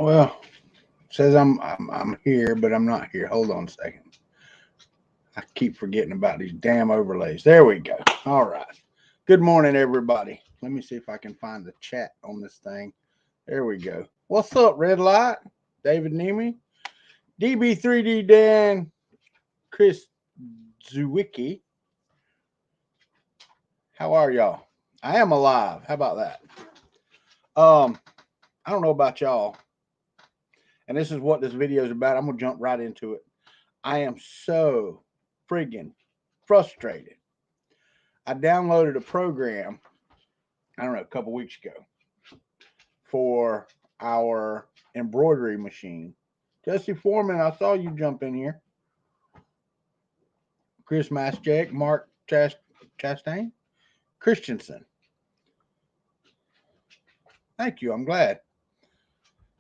Well, it says I'm here, but I'm not here. Hold on a second. I keep forgetting about these damn overlays. There we go. All right. Good morning, everybody. Let me see if I can find the chat on this thing. There we go. What's up, Red Light? David Nemi, DB3D Dan, Chris Zwicky. How are y'all? I am alive. How about that? I don't know about y'all, and this is what this video is about. I'm gonna jump right into it. I am so friggin' frustrated. I downloaded a program, I don't know, a couple weeks ago for our embroidery machine. Jesse Foreman, I saw you jump in here. Chris Maschek, Mark Chastain, Christensen. Thank you. I'm glad.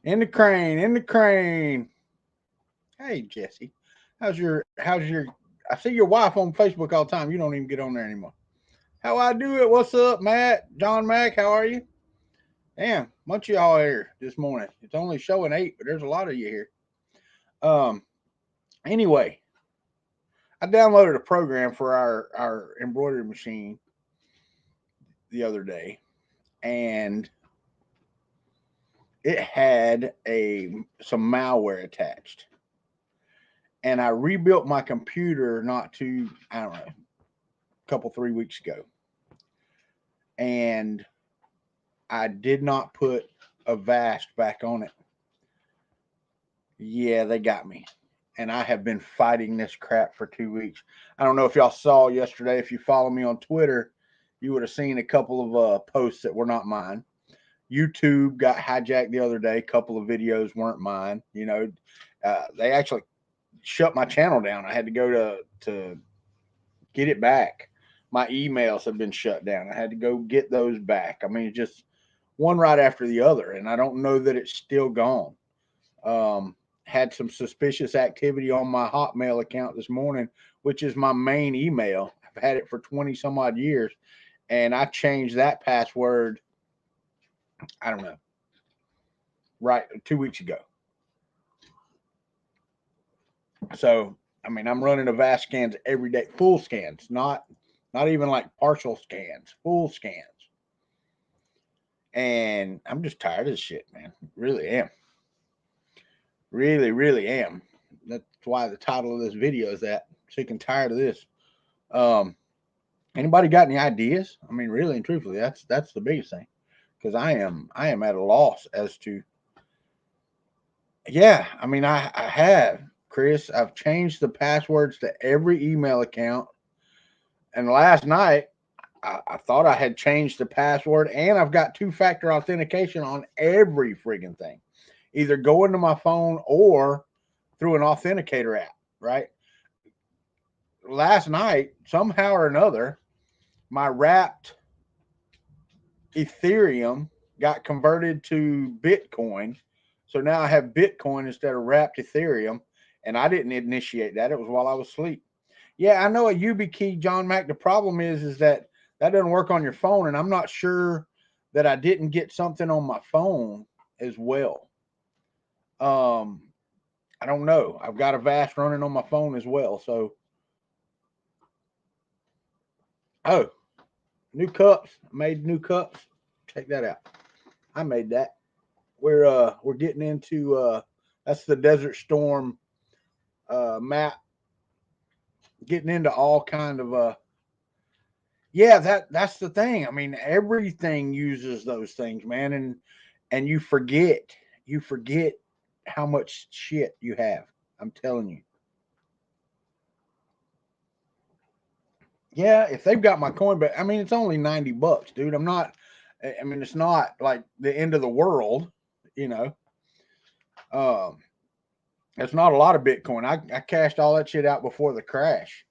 In the crane. Hey, Jesse. How's your I see your wife on Facebook all the time. You don't even get on there anymore. How I do it? What's up, Matt? John Mack, how are you? Damn, bunch of y'all here this morning. It's only showing 8, but there's a lot of you here. Anyway, I downloaded a program for our embroidery machine the other day, and it had some malware attached. And I rebuilt my computer I don't know, a couple, 3 weeks ago. And I did not put Avast back on it. Yeah, they got me. And I have been fighting this crap for 2 weeks. I don't know if y'all saw yesterday. If you follow me on Twitter, you would have seen a couple of posts that were not mine. YouTube got hijacked the other day. A couple of videos weren't mine. You know, they actually shut my channel down. I had to go to get it back. My emails have been shut down. I had to go get those back. I mean, just one right after the other. And I don't know that it's still gone. Had some suspicious activity on my Hotmail account this morning, which is my main email. I've had it for 20 some odd years. And I changed that password, I don't know, right 2 weeks ago. So, I mean, I'm running Avast scans every day, full scans, not even like partial scans, full scans. And I'm just tired of this shit, man. Really am. Really, really am. That's why the title of this video is that. Sick and tired of this. Anybody got any ideas? I mean, really and truthfully, that's the biggest thing. Because I am at a loss as to. Yeah, I mean, I have, Chris. I've changed the passwords to every email account. And last night, I thought I had changed the password, and I've got 2-factor authentication on every friggin' thing. Either go into my phone or through an authenticator app, right? Last night, somehow or another, my wrapped Ethereum got converted to Bitcoin. So now I have Bitcoin instead of wrapped Ethereum, and I didn't initiate that. It was while I was asleep. Yeah, I know a YubiKey, John Mack. The problem is that doesn't work on your phone, and I'm not sure that I didn't get something on my phone as well. I don't know. I've got Avast running on my phone as well. So, new cups. I made new cups. Check that out. I made that. We're getting into that's the Desert Storm map. Getting into all kind of yeah, that's the thing. I mean, everything uses those things, man, and you forget how much shit you have. I'm telling you. Yeah, if they've got my coin, but I mean, it's only $90, dude. I mean, it's not like the end of the world, you know. It's not a lot of Bitcoin. I cashed all that shit out before the crash.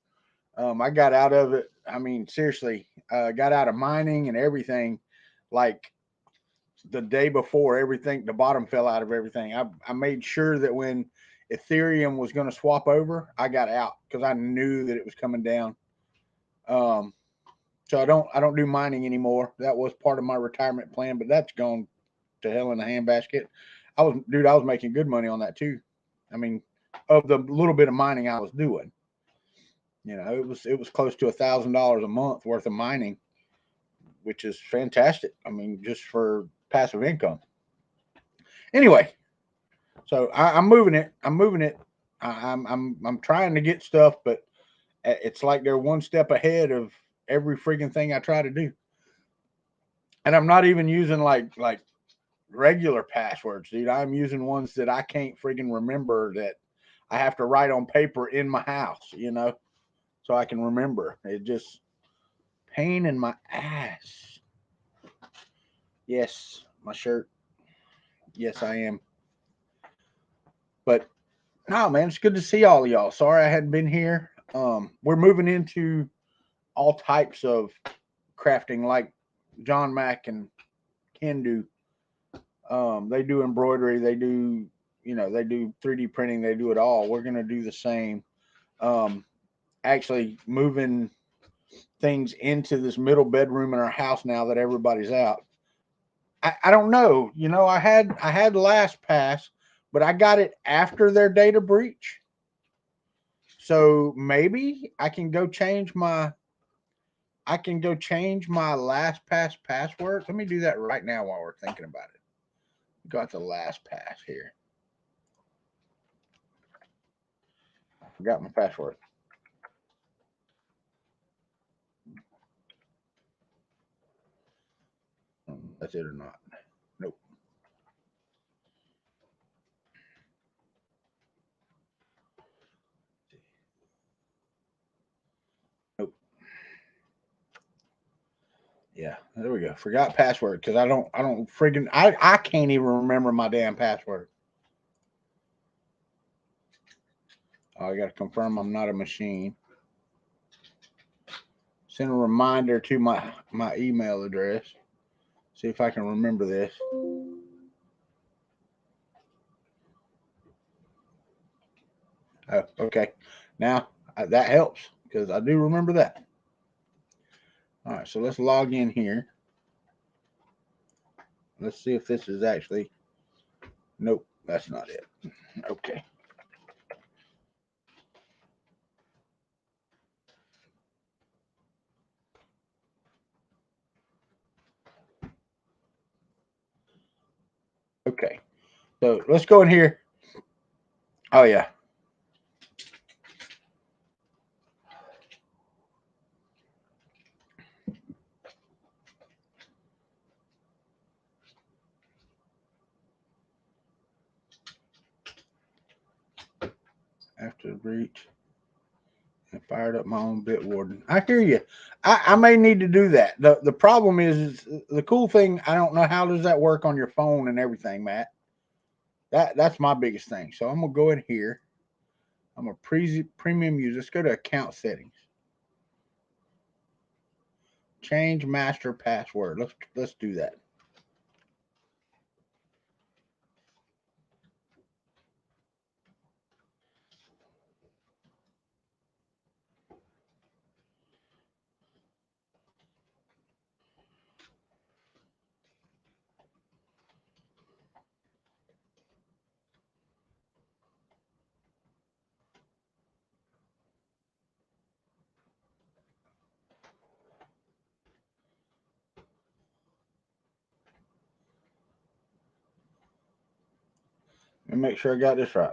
I got out of it. I mean, seriously, got out of mining and everything like the day before everything, the bottom fell out of everything. I made sure that when Ethereum was going to swap over, I got out because I knew that it was coming down. So I don't do mining anymore. That was part of my retirement plan, but that's gone to hell in a handbasket. I was making good money on that too. I mean, of the little bit of mining I was doing, it was close to $1,000 a month worth of mining, which is fantastic. I mean, just for passive income. Anyway, so I'm moving it. I'm moving it. I'm trying to get stuff, but it's like they're one step ahead of every freaking thing I try to do. And I'm not even using like regular passwords, dude. I'm using ones that I can't freaking remember, that I have to write on paper in my house, so I can remember. It just pain in my ass. Yes, my shirt. Yes, I am. But no, man, it's good to see all of y'all. Sorry I hadn't been here. We're moving into all types of crafting, like John Mack and Ken do. They do embroidery. They do 3D printing. They do it all. We're gonna do the same. Um, Actually, moving things into this middle bedroom in our house now that everybody's out. I don't know. I had LastPass, but I got it after their data breach. So maybe I can go change my LastPass password. Let me do that right now while we're thinking about it. Got the LastPass here. Forgot my password. That's it or not? Nope. Nope. Yeah, there we go. Forgot password because I can't even remember my damn password. Oh, I got to confirm I'm not a machine. Send a reminder to my email address. See if I can remember this. Oh, okay. Now that helps because I do remember that. All right, so let's log in here. Let's see if this is actually. Nope, that's not it. Okay. Okay. So let's go in here. Oh yeah. After the breach, and fired up my own Bitwarden. I hear you. I may need to do that. The problem is the cool thing. I don't know how does that work on your phone and everything, Matt. That's my biggest thing. So I'm gonna go in here. I'm a premium user. Let's go to account settings. Change master password. Let's do that. Let me make sure I got this right.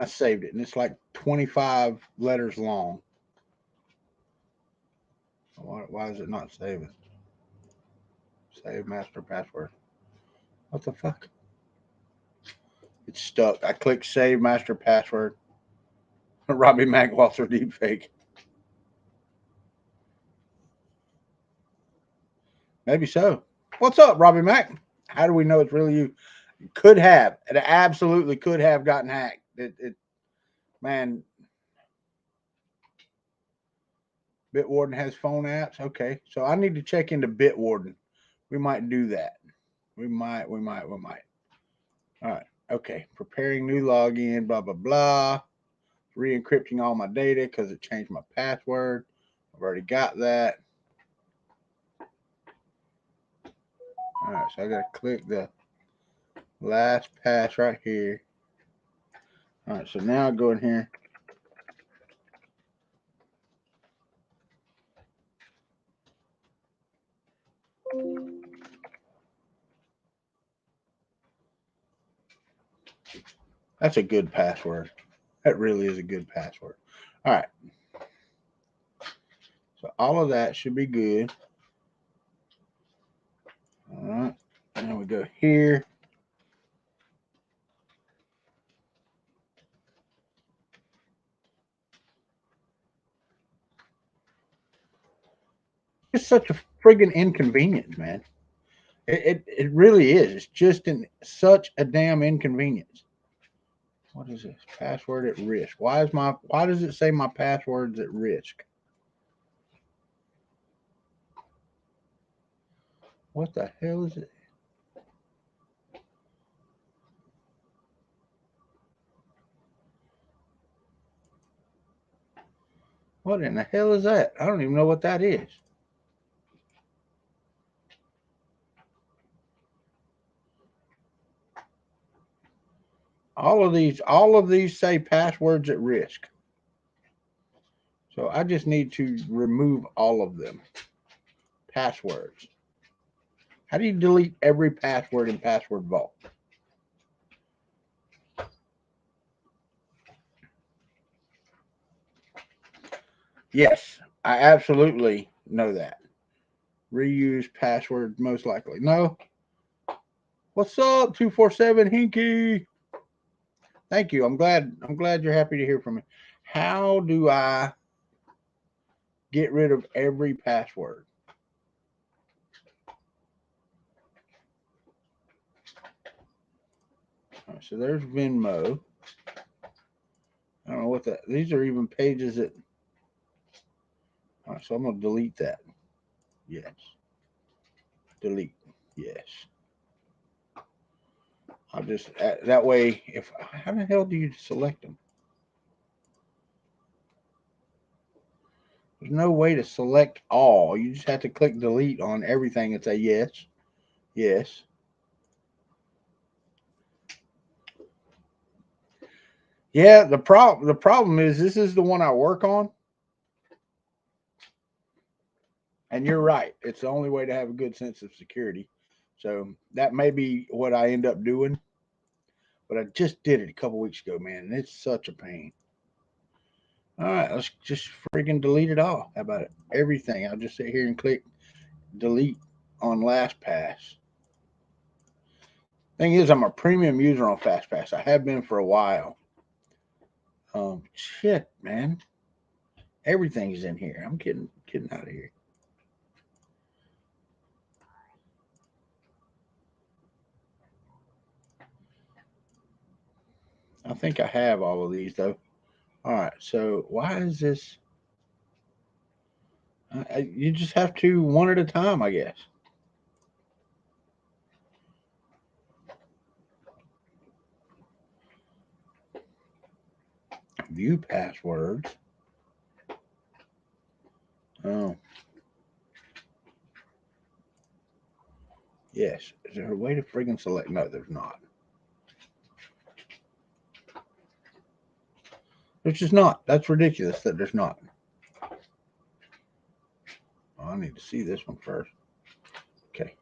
I saved it, and it's like 25 letters long. Why is it not saving? Save master password. What the fuck? It's stuck. I clicked save master password. Robbie Mac Walter deepfake. Maybe so. What's up, Robbie Mac? How do we know it's really you? Could have. It absolutely could have gotten hacked. Man, Bitwarden has phone apps. Okay, so I need to check into Bitwarden. We might do that. We might. All right. Okay. Preparing new login. Blah blah blah. Re-encrypting all my data because it changed my password. I've already got that. All right. So I got to click the last pass right here. All right. So now I go in here. That's a good password. That really is a good password. All right. So all of that should be good. All right. And then we go here. It's such a friggin' inconvenience, man. It really is. It's just such a damn inconvenience. What is this? Password at risk. Why does it say my password's at risk? What the hell is it? What in the hell is that? I don't even know what that is. All of these say passwords at risk. So I just need to remove all of them. Passwords. How do you delete every password in Password Vault? Yes, I absolutely know that. Reuse password most likely. No. What's up, 247 Hinky? Thank you. I'm glad you're happy to hear from me. How do I get rid of every password? All right, so there's Venmo. I don't know what that. These are even pages that. All right, so I'm gonna delete that. Yes. Delete. Yes. I'll just that way. If how the hell do you select them? There's no way to select all. You just have to click delete on everything and say yes, yes. Yeah, the problem is this is the one I work on. And you're right. It's the only way to have a good sense of security. So that may be what I end up doing. But I just did it a couple weeks ago, man, and it's such a pain. All right, let's just freaking delete it all. How about it? Everything. I'll just sit here and click delete on LastPass. Thing is, I'm a premium user on FastPass. I have been for a while. Shit, man. Everything's in here. I'm getting out of here. I think I have all of these though. All right, so why is this? You just have to one at a time, I guess. View passwords. Oh, yes. Is there a way to friggin' select? No, there's not. There's just not. That's ridiculous that there's not. Oh, I need to see this one first. Okay.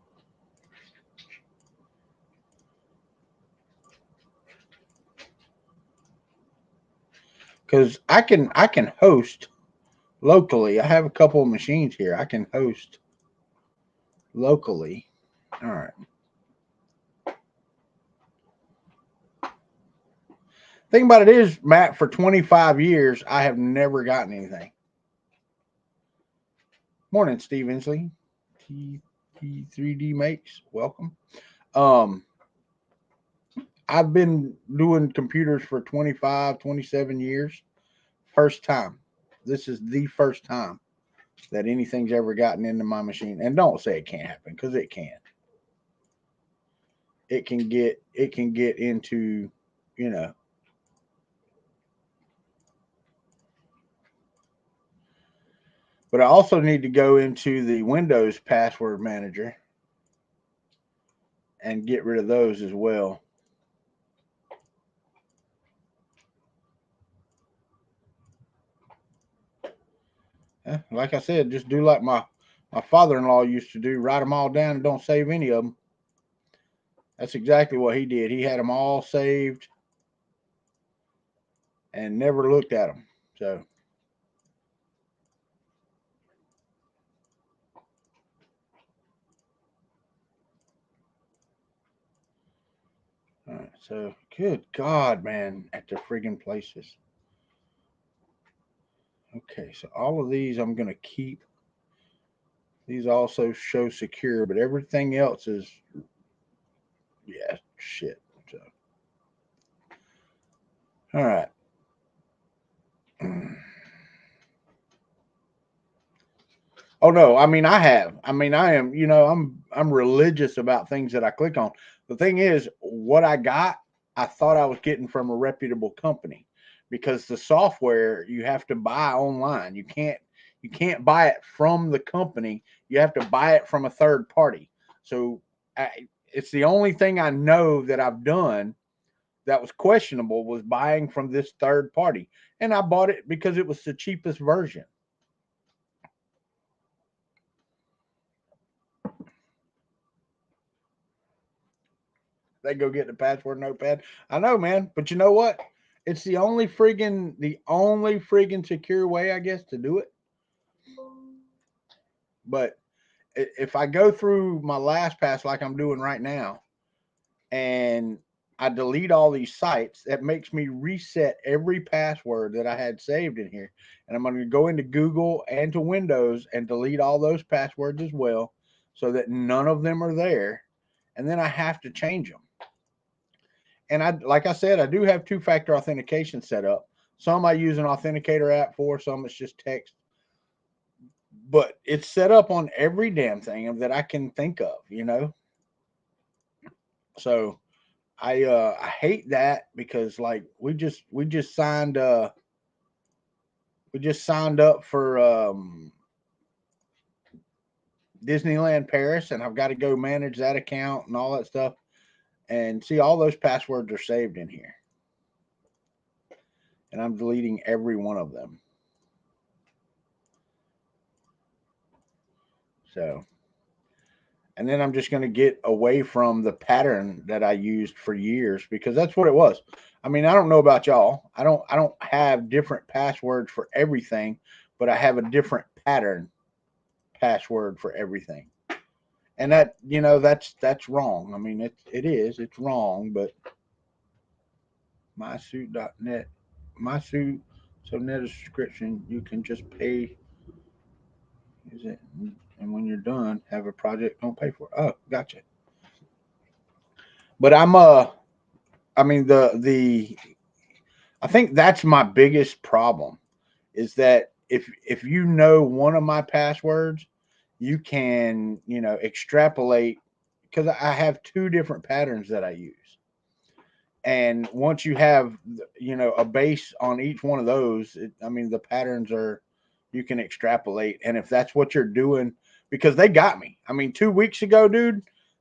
because I can host locally. I have a couple of machines here. I can host locally. All right. Thing about it is, Matt, for 25 years, I have never gotten anything. Morning, Steve Inslee. T3D Makes. Welcome. Um, I've been doing computers for 25, 27 years. First time. This is the first time that anything's ever gotten into my machine. And don't say it can't happen, because it can. It can get into, you know. But I also need to go into the Windows password manager and get rid of those as well. Like I said, just do like my father-in-law used to do: write them all down and don't save any of them. That's exactly what he did. He had them all saved and never looked at them. So, all right, so good God, man, at the friggin' places. Okay, so all of these I'm gonna keep. These also show secure, but everything else is, yeah, shit. So, all right. Oh no, I mean I have. I mean I am, I'm religious about things that I click on. The thing is, what I got, I thought I was getting from a reputable company, because the software you have to buy online. You can't buy it from the company. You have to buy it from a third party. So it's the only thing I know that I've done that was questionable, was buying from this third party. And I bought it because it was the cheapest version. They go get the password notepad. I know, man, but you know what? It's the only friggin' secure way, I guess, to do it. But if I go through my LastPass like I'm doing right now, and I delete all these sites, that makes me reset every password that I had saved in here. And I'm going to go into Google and to Windows and delete all those passwords as well, so that none of them are there. And then I have to change them. And like I said, I do have two-factor authentication set up. Some I use an authenticator app for, some it's just text. But it's set up on every damn thing that I can think of. So I hate that, because like we just signed up for Disneyland Paris, and I've got to go manage that account and all that stuff. And see, all those passwords are saved in here, and I'm deleting every one of them. So, and then I'm just going to get away from the pattern that I used for years, because that's what it was. I mean, I don't know about y'all. I don't have different passwords for everything, but I have a different pattern password for everything. And that's wrong. I mean, it's wrong, but mysuit.net, mysuit, so net a subscription, you can just pay, is it, and when you're done, have a project, don't pay for it. Oh, gotcha. But I mean, I think that's my biggest problem, is that if you know one of my passwords, you can, extrapolate, because I have two different patterns that I use. And once you have, a base on each one of those, I mean, the patterns are, you can extrapolate. And if that's what you're doing, because they got me. I mean, 2 weeks ago, dude,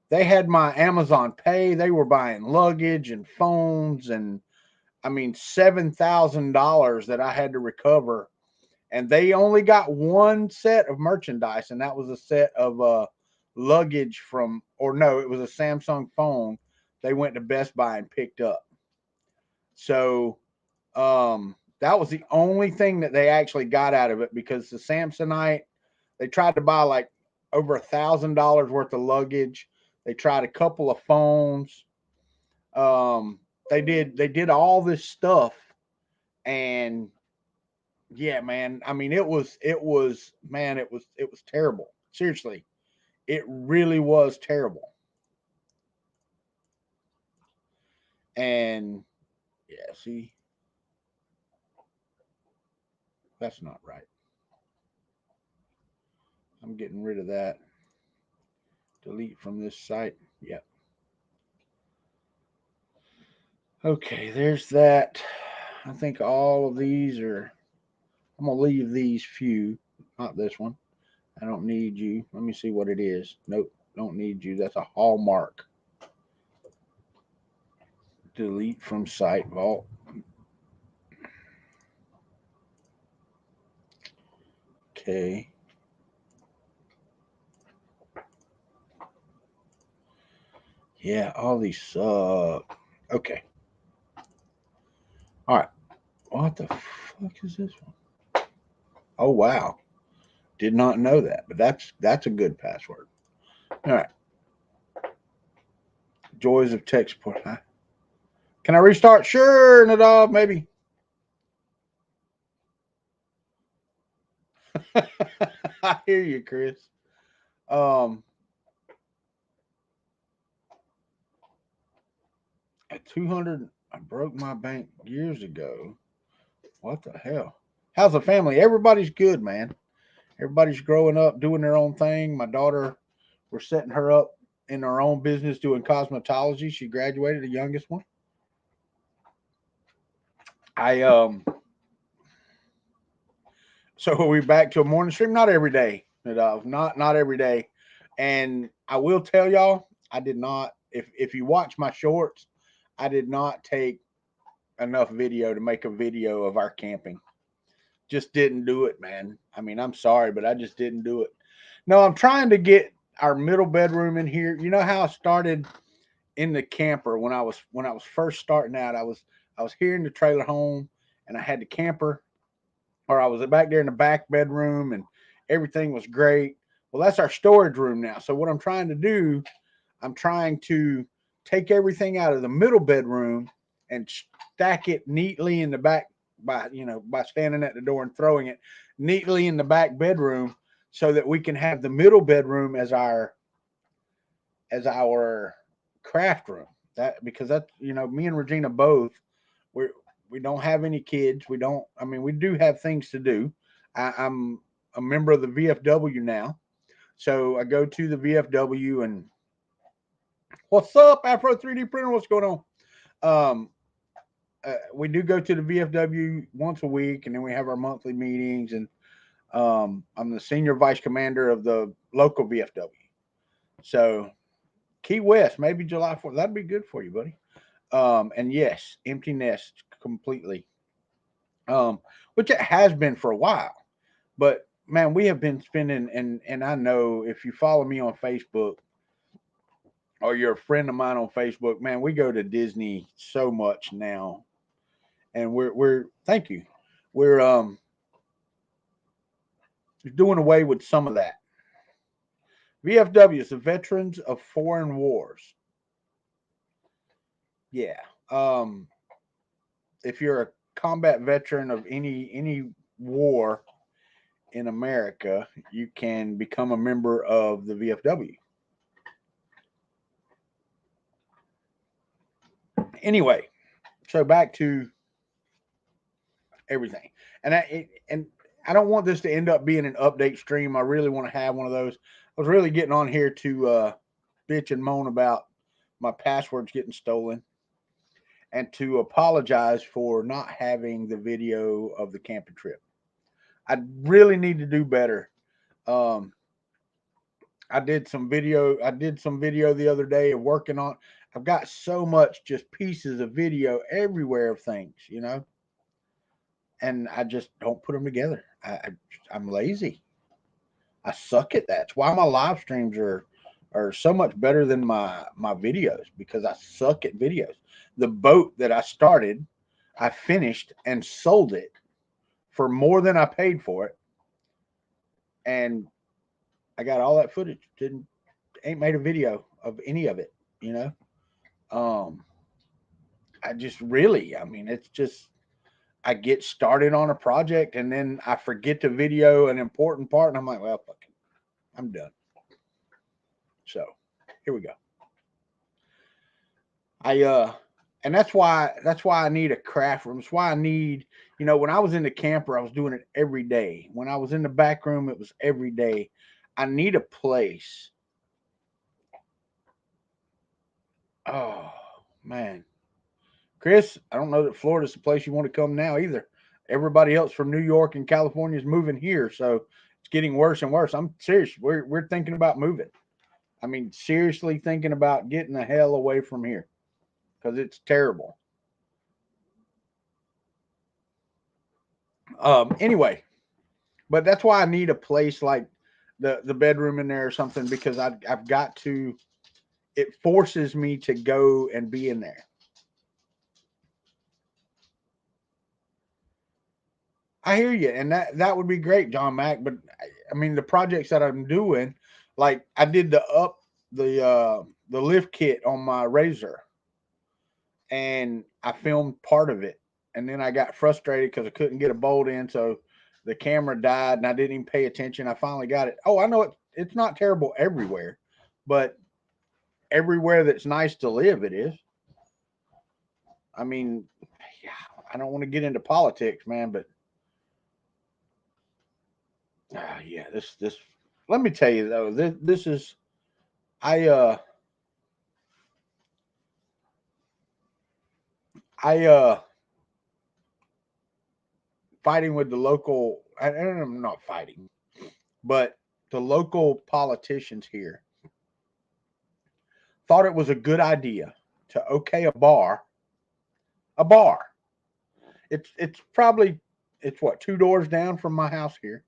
they had my Amazon Pay. They were buying luggage and phones, and I mean, $7,000 that I had to recover. And they only got one set of merchandise, and that was a set of luggage from, or no, it was a Samsung phone. They went to Best Buy and picked up. So, That was the only thing that they actually got out of it, because the Samsonite, they tried to buy like over $1,000 worth of luggage. They tried a couple of phones. Um, they did all this stuff, and yeah, man. I mean, it was terrible. Seriously, it really was terrible. And yeah, see, that's not right. I'm getting rid of that. Delete from this site. Yep. Okay, there's that. I think all of these are. I'm gonna leave these few, not this one. I don't need you. Let me see what it is. Nope, don't need you. That's a hallmark. Delete from site vault. Okay. Yeah, all these suck. Okay. All right. What the fuck is this one? Oh wow. Did not know that, but that's a good password. All right. Joys of tech support. Can I restart? Sure, Nadav, maybe. I hear you, Chris. Um, at 200, I broke my bank years ago. What the hell? How's the family? Everybody's good, man. Everybody's growing up, doing their own thing. My daughter, we're setting her up in her own business doing cosmetology. She graduated, the youngest one. I So we back to a morning stream. Not every day, not every day. And I will tell y'all, I did not. If you watch my shorts, I did not take enough video to make a video of our camping. Just didn't do it, man. I mean, I'm sorry, but I just didn't do it. No, I'm trying to get our middle bedroom in here. You know how I started in the camper when I was first starting out. I was here in the trailer home, and I had the camper, or I was back there in the back bedroom, and everything was great. Well, that's our storage room now. So what I'm trying to do, I'm trying to take everything out of the middle bedroom and stack it neatly in the back by standing at the door and throwing it neatly in the back bedroom, so that we can have the middle bedroom as our craft room. That because that's me and Regina both, we we don't have any kids. We don't. I mean, we do have things to do. I'm a member of the VFW now, so I go to the VFW and what's up, Afro 3D printer? What's going on? Um, we do go to the VFW once a week, and then we have our monthly meetings. And I'm the senior vice commander of the local VFW. So Key West, maybe July 4th. That'd be good for you, buddy. And yes, empty nest completely. Which it has been for a while. But man, we have been spending, and I know if you follow me on Facebook or you're a friend of mine on Facebook, man, we go to Disney so much now, and we're thank you, we're doing away with some of that. VFW is the Veterans of Foreign Wars. Yeah. Um, if you're a combat veteran of any war in America, you can become a member of the VFW. Anyway, so back to everything, and I don't want this to end up being an update stream. I really want to have one of those. I was really getting on here to bitch and moan about my passwords getting stolen, and to apologize for not having the video of the camping trip. I really need to do better. Um, I did some video. I did some video the other day of working on. I've got so much just pieces of video everywhere of things, and I just don't put them together. I'm lazy. I suck at that. That's why my live streams are so much better than my videos, because I suck at videos. The boat that I started, I finished and sold it for more than I paid for it. And I got all that footage. Ain't made a video of any of it, you know. Um, I just really, I mean, it's just I get started on a project and then I forget to video an important part, and I'm like, well, fuck it, I'm done. So here we go. And that's why I need a craft room. It's why I need, you know, when I was in the camper, I was doing it every day. When I was in the back room, it was every day. I need a place. Oh man, Chris, I don't know that Florida's the place you want to come now either. Everybody else from New York and California is moving here, so it's getting worse and worse. I'm serious. We're thinking about moving. I mean, seriously thinking about getting the hell away from here because it's terrible. Anyway, but that's why I need a place like the bedroom in there or something, because I've got to. It forces me to go and be in there. I hear you, and that would be great, John Mack. But I mean, the projects that I'm doing, like I did the lift kit on my Razor, and I filmed part of it, and then I got frustrated because I couldn't get a bolt in, so the camera died, and I didn't even pay attention. I finally got it. Oh, I know it's not terrible everywhere, but everywhere that's nice to live, it is. I mean, yeah, I don't want to get into politics, man, but yeah, this. Let me tell you though, this is I uh I fighting with the local. I'm not fighting, but the local politicians here thought it was a good idea to okay a bar. It's probably it's what 2 doors down from my house here,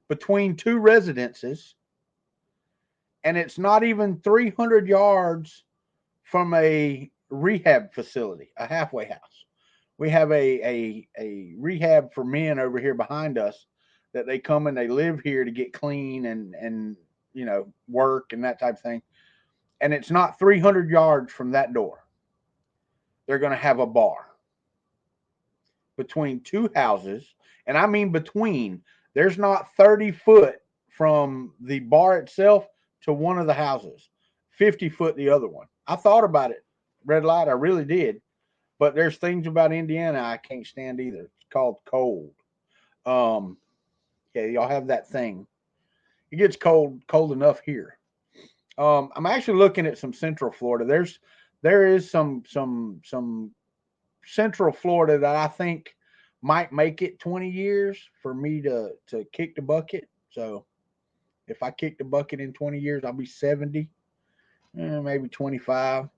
between two residences, and it's not even 300 yards from a rehab facility, a halfway house. We have a rehab for men over here behind us that they come and they live here to get clean and you know work and that type of thing. And it's not 300 yards from that door. They're going to have a bar between two houses, and I mean between. There's not 30 foot from the bar itself to one of the houses, 50 foot the other one. I thought about it, red light, I really did. But there's things about Indiana I can't stand either. It's called cold. Um, yeah, y'all have that thing. It gets cold enough here. I'm actually looking at some Central Florida. There is some Central Florida that I think might make it 20 years for me to kick the bucket. So if I kick the bucket in 20 years, I'll be 70, maybe 25,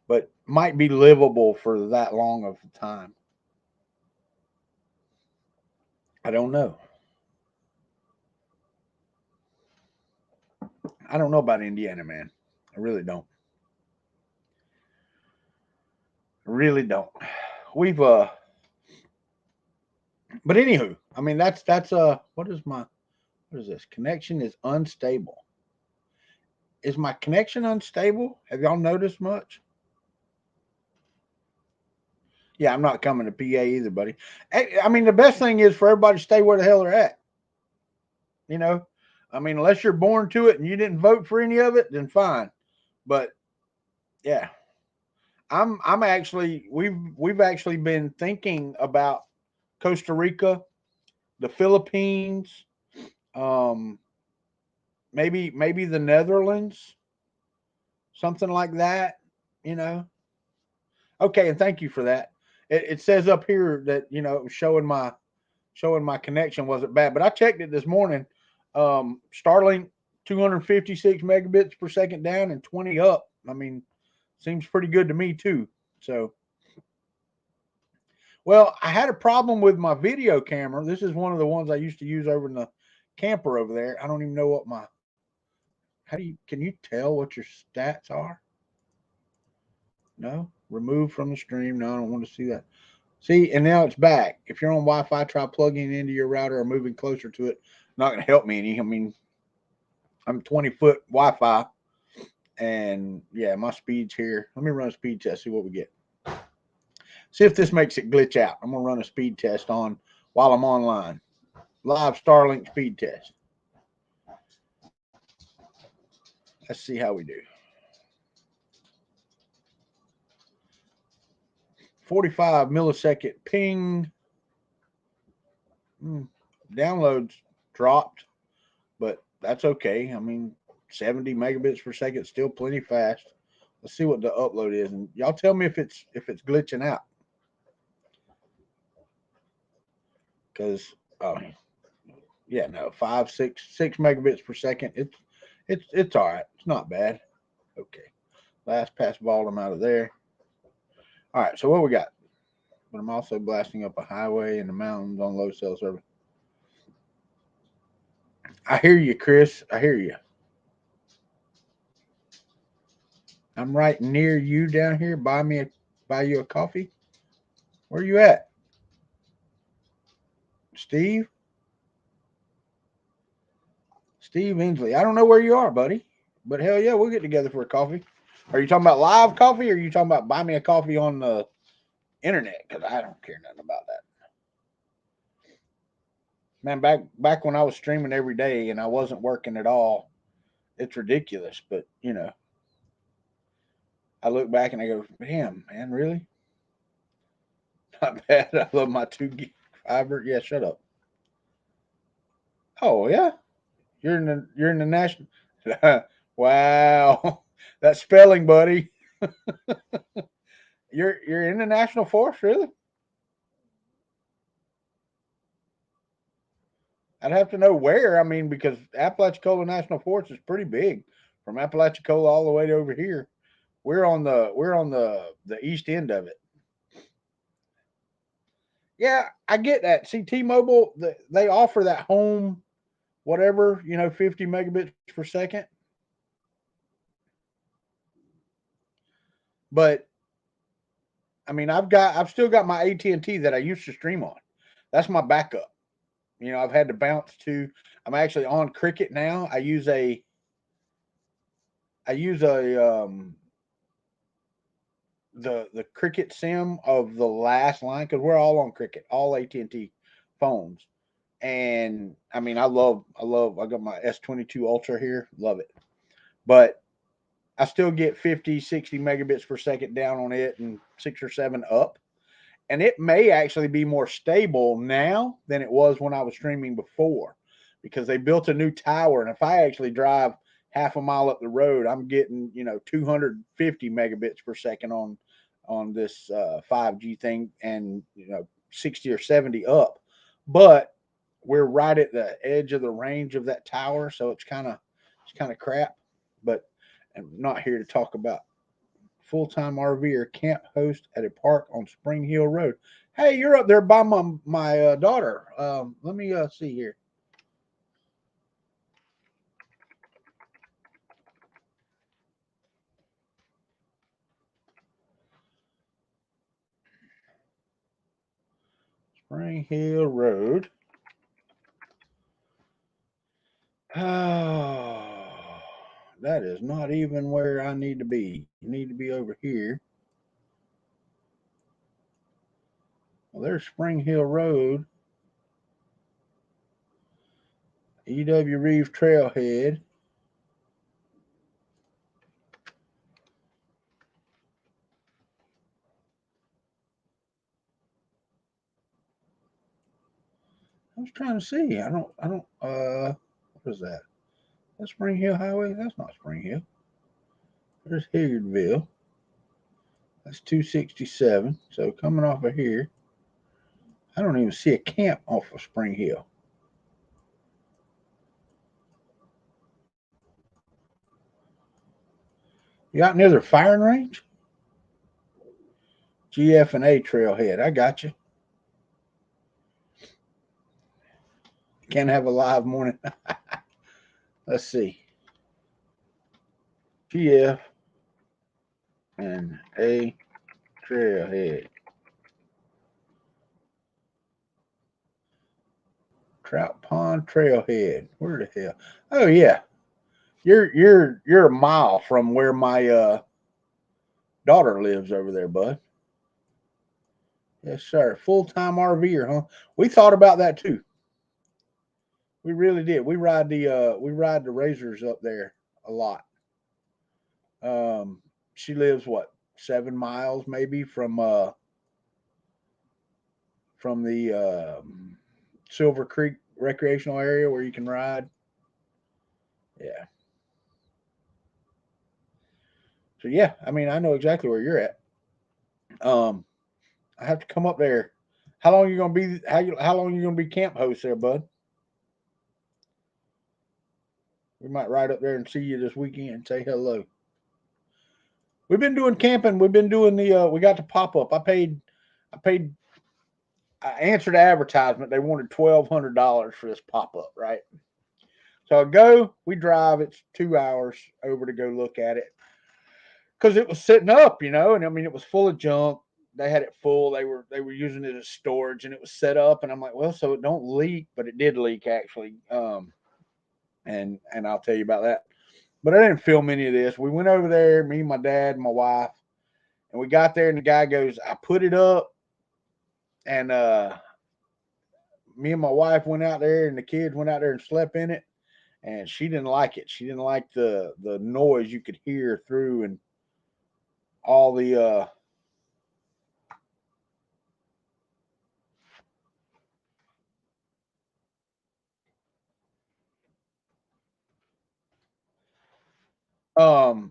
but might be livable for that long of a time. I don't know. I don't know about Indiana, man. I really don't. I really don't. We've but anywho, I mean that's what is this? Connection is unstable. Is my connection unstable? Have y'all noticed much? Yeah, I'm not coming to PA either, buddy. I mean, the best thing is for everybody to stay where the hell they're at. You know, I mean, unless you're born to it and you didn't vote for any of it, then fine. But yeah, I'm actually we've actually been thinking about Costa Rica, the Philippines, um, maybe the Netherlands, something like that. You know. Okay, and thank you for that. It says up here that it was showing my connection wasn't bad, but I checked it this morning. Starlink 256 megabits per second down and 20 up. I mean, seems pretty good to me too. So, well, I had a problem with my video camera. This is one of the ones I used to use over in the camper over there. I don't even know what my how do you can you tell what your stats are? No, remove from the stream. No, I don't want to see that. See, and now it's back. If you're on Wi-Fi, try plugging into your router or moving closer to it. Not going to help me any. I mean, I'm 20-foot Wi-Fi, and yeah, my speed's here. Let me run a speed test, see what we get. See if this makes it glitch out. I'm going to run a speed test on while I'm online. Live Starlink speed test. Let's see how we do. 45 millisecond ping. Downloads dropped, but that's okay. I mean, 70 megabits per second, still plenty fast. Let's see what the upload is, and y'all tell me if it's glitching out. Because yeah, no, 6 megabits per second. It's all right. It's not bad. Okay, last pass balled them out of there. All right, so what we got? But I'm also blasting up a highway in the mountains on low cell service. I hear you, Chris. I hear you. I'm right near you down here. Buy you a coffee. Where you at, Steve? Steve Inslee. I don't know where you are, buddy, but hell yeah, we'll get together for a coffee. Are you talking about live coffee, or are you talking about buy me a coffee on the internet? Because I don't care nothing about that. Man, back when I was streaming every day and I wasn't working at all, it's ridiculous. But I look back and I go, damn, man, really? Not bad. I love my 2 gig fiber. Yeah, shut up. Oh yeah, you're in the national. Wow, that spelling, buddy. You're in the national forest, really? I'd have to know where. I mean, because Apalachicola National Forest is pretty big, from Apalachicola all the way to over here. We're on the east end of it. Yeah, I get that. See, T-Mobile, they offer that home whatever, 50 megabits per second. But I mean, I've still got my AT&T that I used to stream on. That's my backup. I've had to bounce to. I'm actually on Cricket now. I use the Cricket SIM of the last line, because we're all on Cricket, all AT&T phones. And I mean, I got my S22 Ultra here, love it. But I still get 50, 60 megabits per second down on it, and 6 or 7 up. And it may actually be more stable now than it was when I was streaming before, because they built a new tower. And if I actually drive half a mile up the road, I'm getting 250 megabits per second on this 5G thing, and 60 or 70 up. But we're right at the edge of the range of that tower, so it's kind of crap. But I'm not here to talk about full-time RVer camp host at a park on Spring Hill Road. Hey, you're up there by my daughter. Let me see here. Spring Hill Road. Oh, that is not even where I need to be. You need to be over here. Well, there's Spring Hill Road. E.W. Reeve Trailhead. I was trying to see. What is that? That's Spring Hill Highway? That's not Spring Hill. There's Hilliardville. That's 267. So coming off of here, I don't even see a camp off of Spring Hill. You got near the firing range? GF&A Trailhead. I got you. Can't have a live morning. Let's see. GF and A Trailhead. Trout Pond Trailhead. Where the hell? Oh yeah, you're a mile from where my daughter lives over there, bud. Yes, sir. Full-time RVer, huh? We thought about that too. We really did. We ride the razors up there a lot. She lives what 7 miles maybe from the Silver Creek recreational area where you can ride. Yeah. So yeah, I mean I know exactly where you're at. Um, I have to come up there. How long you gonna be? How long you gonna be camp host there, bud? We might ride up there and see you this weekend and say hello. We've been doing camping. We've been doing the. We got the pop up. I paid. I answered the advertisement. They wanted $1,200 for this pop up, right? So I go. We drive. It's 2 hours over to go look at it because it was sitting up, and I mean it was full of junk. They had it full. They were using it as storage, and it was set up. And I'm like, well, so it don't leak, but it did leak actually. And I'll tell you about that. But I didn't film any of this. We went over there, me, my dad, and my wife, and we got there, and the guy goes, I put it up, and me and my wife went out there, and the kids went out there and slept in it, and she didn't like it. She didn't like the noise you could hear through and all the um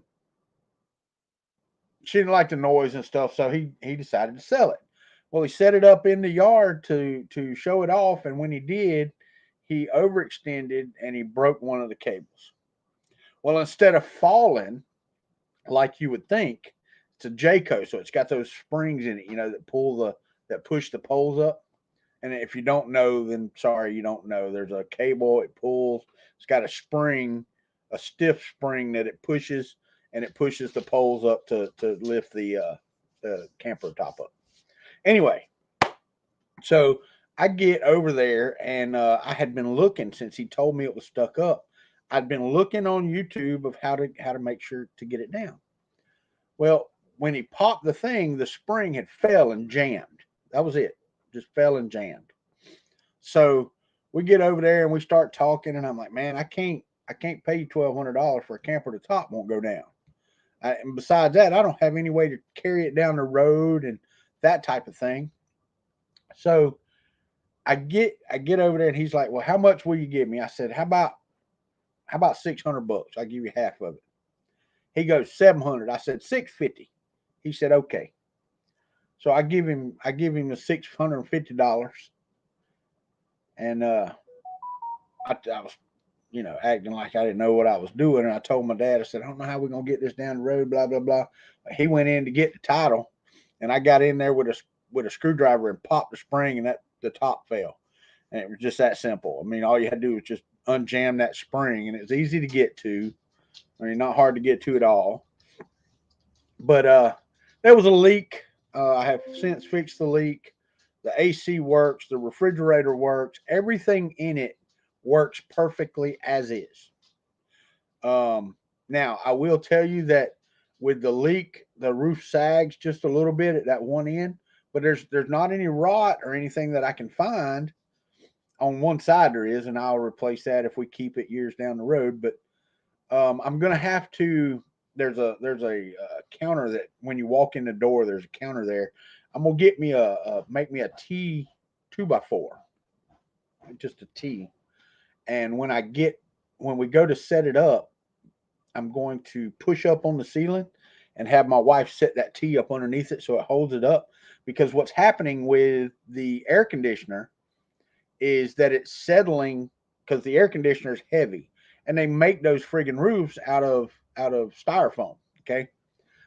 she didn't like the noise and stuff, so he decided to sell it. Well, he set it up in the yard to show it off, and when he did, he overextended and he broke one of the cables. Well, instead of falling like you would think, it's a Jayco, so it's got those springs in it, that push the poles up. And if you don't know, then sorry, you don't know. There's a cable, it pulls. It's got a spring, a stiff spring that it pushes, and it pushes the poles up to lift the camper top up. Anyway, so I get over there, and I had been looking since he told me it was stuck up. I'd been looking on YouTube of how to make sure to get it down. Well, when he popped the thing, the spring had fell and jammed. That was it. Just fell and jammed. So we get over there and we start talking, and I'm like, man, I can't pay you $1,200 for a camper. The top won't go down. And besides that, I don't have any way to carry it down the road and that type of thing. So I get over there, and he's like, well, how much will you give me? I said, how about $600? I'll give you half of it. He goes 700. I said 650. He said okay. So I give him the $650, and I was acting like I didn't know what I was doing. And I told my dad, I said, I don't know how we're gonna get this down the road, blah blah blah. He went in to get the title, and I got in there with a screwdriver and popped the spring, and that the top fell. And it was just that simple. I mean, all you had to do was just unjam that spring, and it's easy to get to. I mean, not hard to get to at all. But there was a leak. I have since fixed the leak. The AC works. The refrigerator works. Everything in it works perfectly as is. Now, I will tell you that with the leak, the roof sags just a little bit at that one end, but there's not any rot or anything that I can find. On one side there is, and I'll replace that if we keep it years down the road. But I'm gonna have to. There's a counter that when you walk in the door, there's a counter there. I'm gonna get me make me a T 2x4, just a T. And when we go to set it up, I'm going to push up on the ceiling and have my wife set that T up underneath it so it holds it up. Because what's happening with the air conditioner is that it's settling because the air conditioner is heavy, and they make those friggin' roofs out of styrofoam. Okay,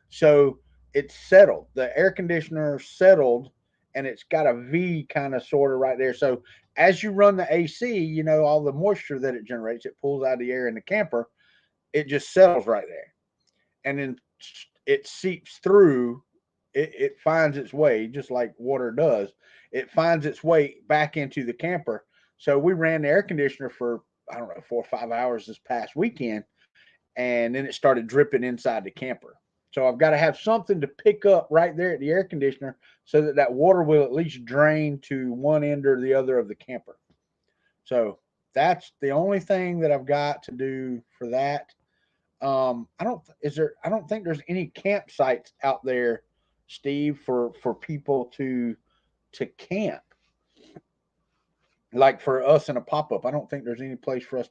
so it's settled. The air conditioner settled, and it's got a V kind of sort of right there. So as you run the AC, all the moisture that it generates, it pulls out of the air in the camper. It just settles right there, and then it seeps through. It finds its way, just like water does. It finds its way back into the camper. So we ran the air conditioner for, I don't know, 4 or 5 hours this past weekend, and then it started dripping inside the camper. So I've got to have something to pick up right there at the air conditioner so that that water will at least drain to one end or the other of the camper. So that's the only thing that I've got to do for that. I don't think there's any campsites out there, Steve, for people to camp. Like for us in a pop up, I don't think there's any place for us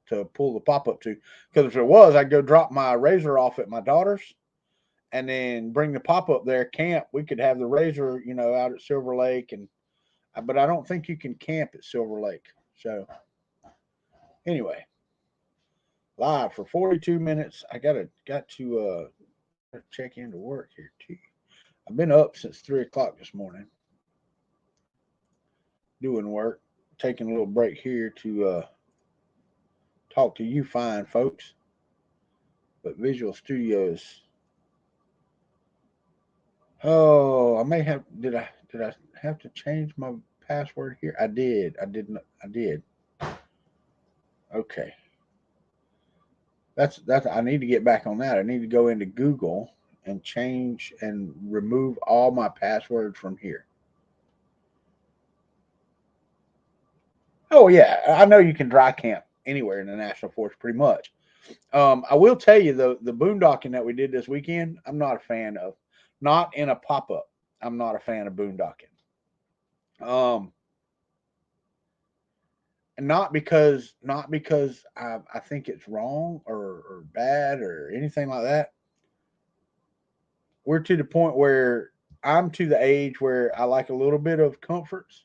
to pull the pop up to. Because if there was, I'd go drop my razor off at my daughter's and then bring the pop up there, camp. We could have the razor, out at Silver Lake, but I don't think you can camp at Silver Lake. So anyway, live for 42 minutes. I got to check into work here too. I've been up since 3 o'clock this morning doing work. Taking a little break here to talk to you fine folks. But Visual Studios. Oh, I may have. Did I have to change my password here? I did. I didn't. I did. Okay. That's. I need to get back on that. I need to go into Google and change and remove all my passwords from here. Oh yeah, I know you can dry camp anywhere in the national forest, pretty much. I will tell you the boondocking that we did this weekend, I'm not a fan of. Not in a pop up. I'm not a fan of boondocking. Um, and not because I think it's wrong or bad or anything like that. We're to the point where I'm to the age where I like a little bit of comforts,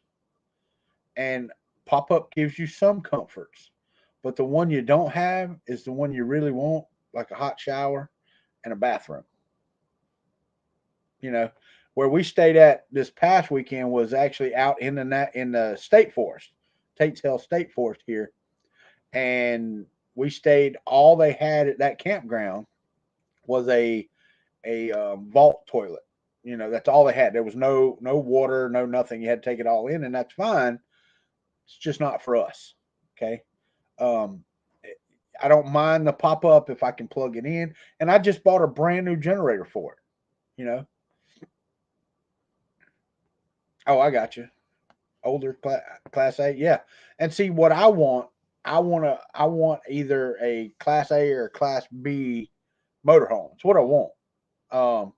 and pop up gives you some comforts, but the one you don't have is the one you really want, like a hot shower and a bathroom. You know, where we stayed at this past weekend was actually out in the state forest, Tate's Hill State Forest here, and we stayed. All they had at that campground was a vault toilet. That's all they had. There was no water, no nothing. You had to take it all in, and that's fine. It's just not for us. Okay. Um, I don't mind the pop up if I can plug it in, and I just bought a brand new generator for it. You know. Oh, I got you. Older class A, yeah. And see what I want. I want either a class A or a class B motorhome. It's what I want. Um,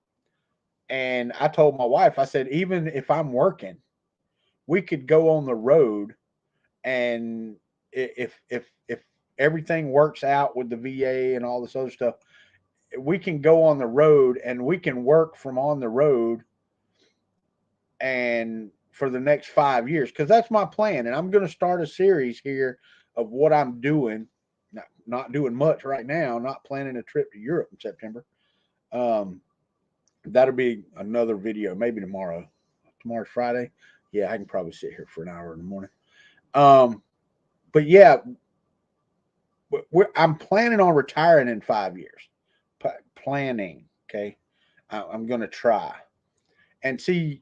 and I told my wife, I said, even if I'm working, we could go on the road, and if everything works out with the VA and all this other stuff, we can go on the road and we can work from on the road and for the next 5 years, because that's my plan. And I'm going to start a series here of what I'm doing. Not doing much right now. Not planning a trip to Europe in September. Um, that'll be another video, maybe tomorrow. Tomorrow's Friday. Yeah, I can probably sit here for an hour in the morning. Um, but yeah, I'm planning on retiring in 5 years. Planning. Okay, I'm going to try and see.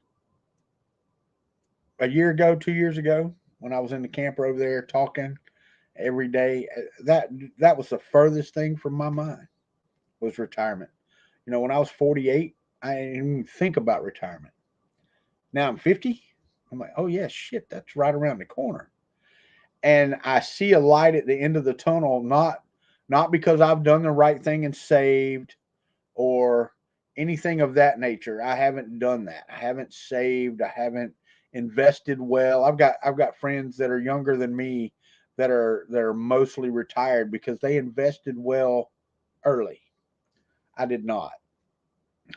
A year ago, 2 years ago, when I was in the camper over there talking every day, that was the furthest thing from my mind was retirement. When I was 48, I didn't even think about retirement. Now I'm 50. I'm like, oh yeah, shit, that's right around the corner. And I see a light at the end of the tunnel, not because I've done the right thing and saved or anything of that nature. I haven't done that. I haven't saved. I haven't invested well. I've got friends that are younger than me that are mostly retired because they invested well early. I did not.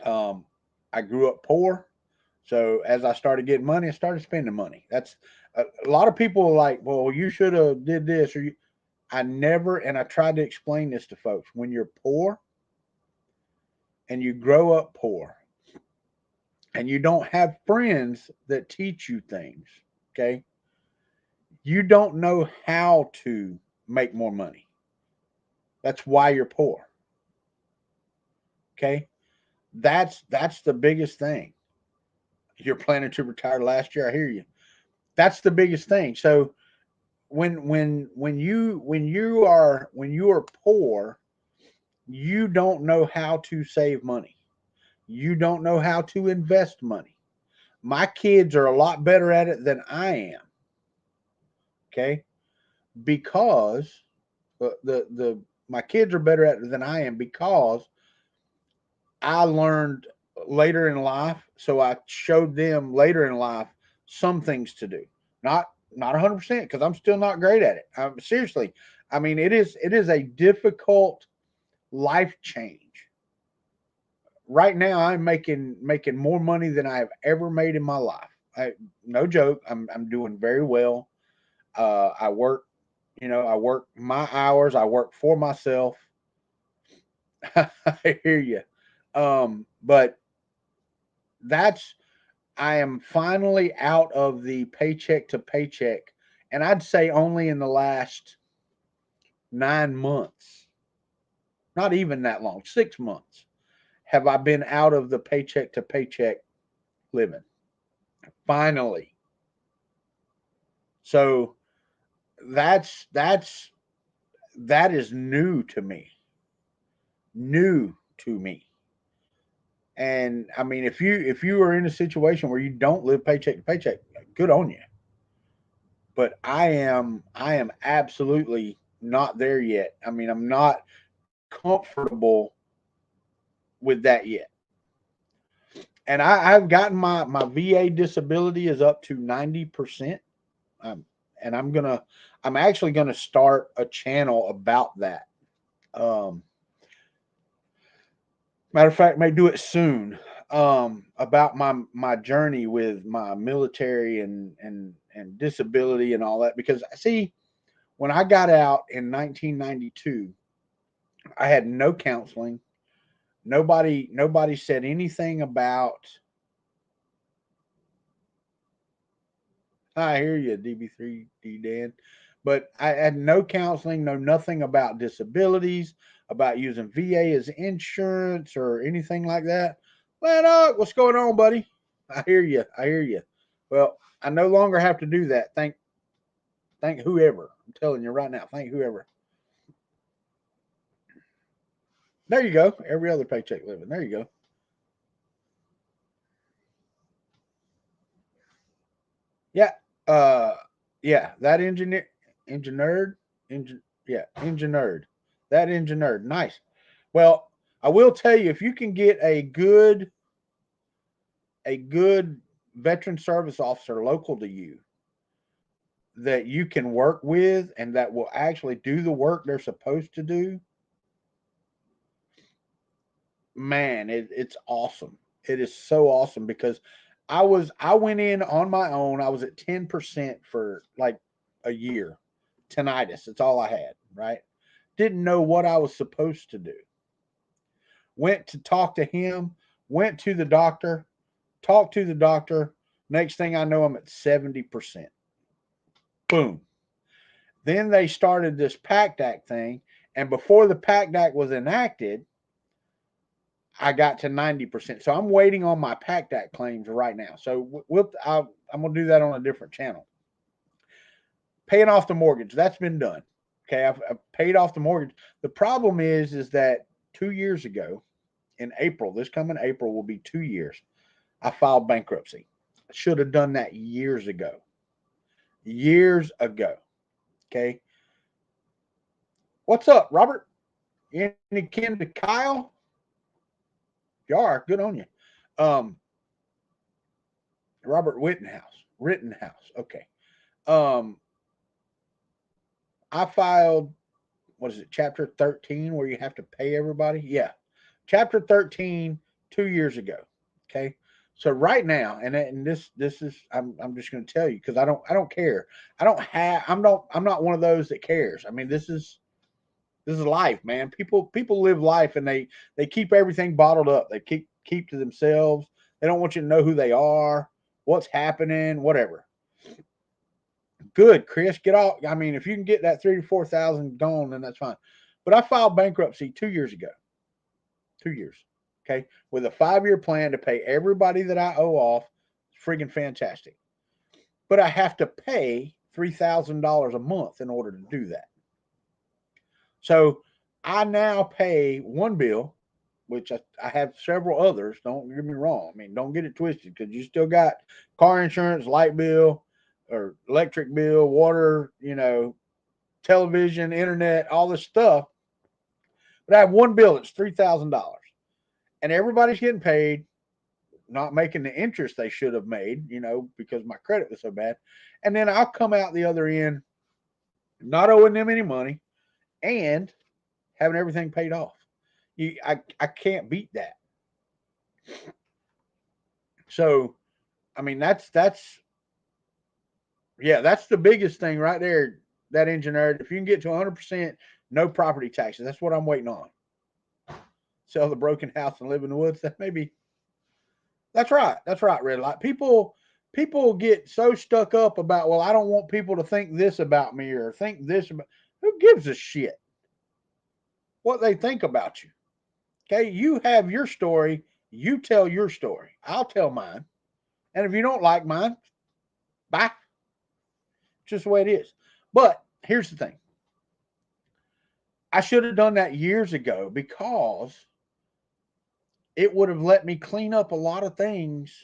Um, I grew up poor, so as I started getting money, I started spending money. That's a lot of people are like, well, you should have did this or you. I never, and I tried to explain this to folks. When you're poor and you grow up poor and you don't have friends that teach you things, okay, you don't know how to make more money. That's why you're poor. Okay. That's the biggest thing. You're planning to retire last year. I hear you. That's the biggest thing. So when you are poor, you don't know how to save money. You don't know how to invest money. My kids are a lot better at it than I am. Okay, because the my kids are better at it than I am because I learned later in life, so I showed them later in life some things to do. Not 100% because I'm still not great at it. Seriously, I mean it is a difficult life change. Right now, I'm making more money than I have ever made in my life. No joke. I'm doing very well. I work, I work my hours. I work for myself. I hear you. But that's I am finally out of the paycheck to paycheck, and I'd say only in the last 9 months, not even that long, 6 months, have I been out of the paycheck to paycheck living. Finally. So that is new to me. New to me. And I mean, if you are in a situation where you don't live paycheck to paycheck, good on you. But I am absolutely not there yet. I mean, I'm not comfortable with that yet. And I've gotten my VA disability is up to 90%. Um, and I'm actually gonna start a channel about that. Um, Matter of fact, may do it soon. About my journey with my military and disability and all that. Because see, when I got out in 1992, I had no counseling. Nobody said anything about. I hear you, DB3D Dan, but I had no counseling, no nothing about disabilities, about using VA as insurance or anything like that. Man, what's going on, buddy? I hear you. I hear you. Well, I no longer have to do that. Thank whoever. I'm telling you right now. Thank whoever. There you go. Every other paycheck living. There you go. Yeah. Uh. Yeah. That engineered, yeah, engineered. That engineered. Nice. Well, I will tell you if you can get a good veteran service officer local to you that you can work with and that will actually do the work they're supposed to do, man, it's awesome. It is so awesome because I went in on my own. I was at 10% for like a year. Tinnitus. That's all I had, right? Didn't know what I was supposed to do. Went to talk to him, went to the doctor, talked to the doctor. Next thing I know, I'm at 70%. Boom. Then they started this PACT Act thing. And before the PACT Act was enacted, I got to 90%. So I'm waiting on my PACT Act claims right now. So I'm going to do that on a different channel. Paying off the mortgage, that's been done. Okay, I've paid off the mortgage. The problem is that 2 years ago, in April, this coming April will be 2 years, I filed bankruptcy. I should have done that years ago. Years ago. Okay. What's up, Robert? Any kin to Kyle? You are. Good on you. Um, Robert Rittenhouse. Okay. Um, I filed, what is it, chapter 13, where you have to pay everybody? Yeah. Chapter 13 2 years ago. Okay. So right now, and this is I'm just going to tell you because I don't care. I'm not one of those that cares. I mean, this is life, man. People live life and they keep everything bottled up. They keep to themselves. They don't want you to know who they are, what's happening, whatever. Good, Chris. Get off. I mean, if you can get that 3 to 4 thousand gone, then that's fine. But I filed bankruptcy 2 years ago. 2 years. Okay. With a 5-year plan to pay everybody that I owe off. It's freaking fantastic. But I have to pay $3,000 a month in order to do that. So I now pay one bill, which I have several others. Don't get me wrong. I mean, don't get it twisted, because you still got car insurance, light bill, or electric bill, water, television, internet, all this stuff. But I have one bill that's $3,000, and everybody's getting paid, not making the interest they should have made, because my credit was so bad. And then I'll come out the other end not owing them any money and having everything paid off. I can't beat that. So, I mean, that's the biggest thing right there. That engineer, if you can get to 100% no property taxes, that's what I'm waiting on. Sell the broken house and live in the woods. That maybe. That's right. That's right. Red light. People get so stuck up about, well, I don't want people to think this about me or think this about. Who gives a shit what they think about you? Okay, you have your story. You tell your story. I'll tell mine. And if you don't like mine, bye. Just the way it is. But here's the thing. I should have done that years ago, because it would have let me clean up a lot of things.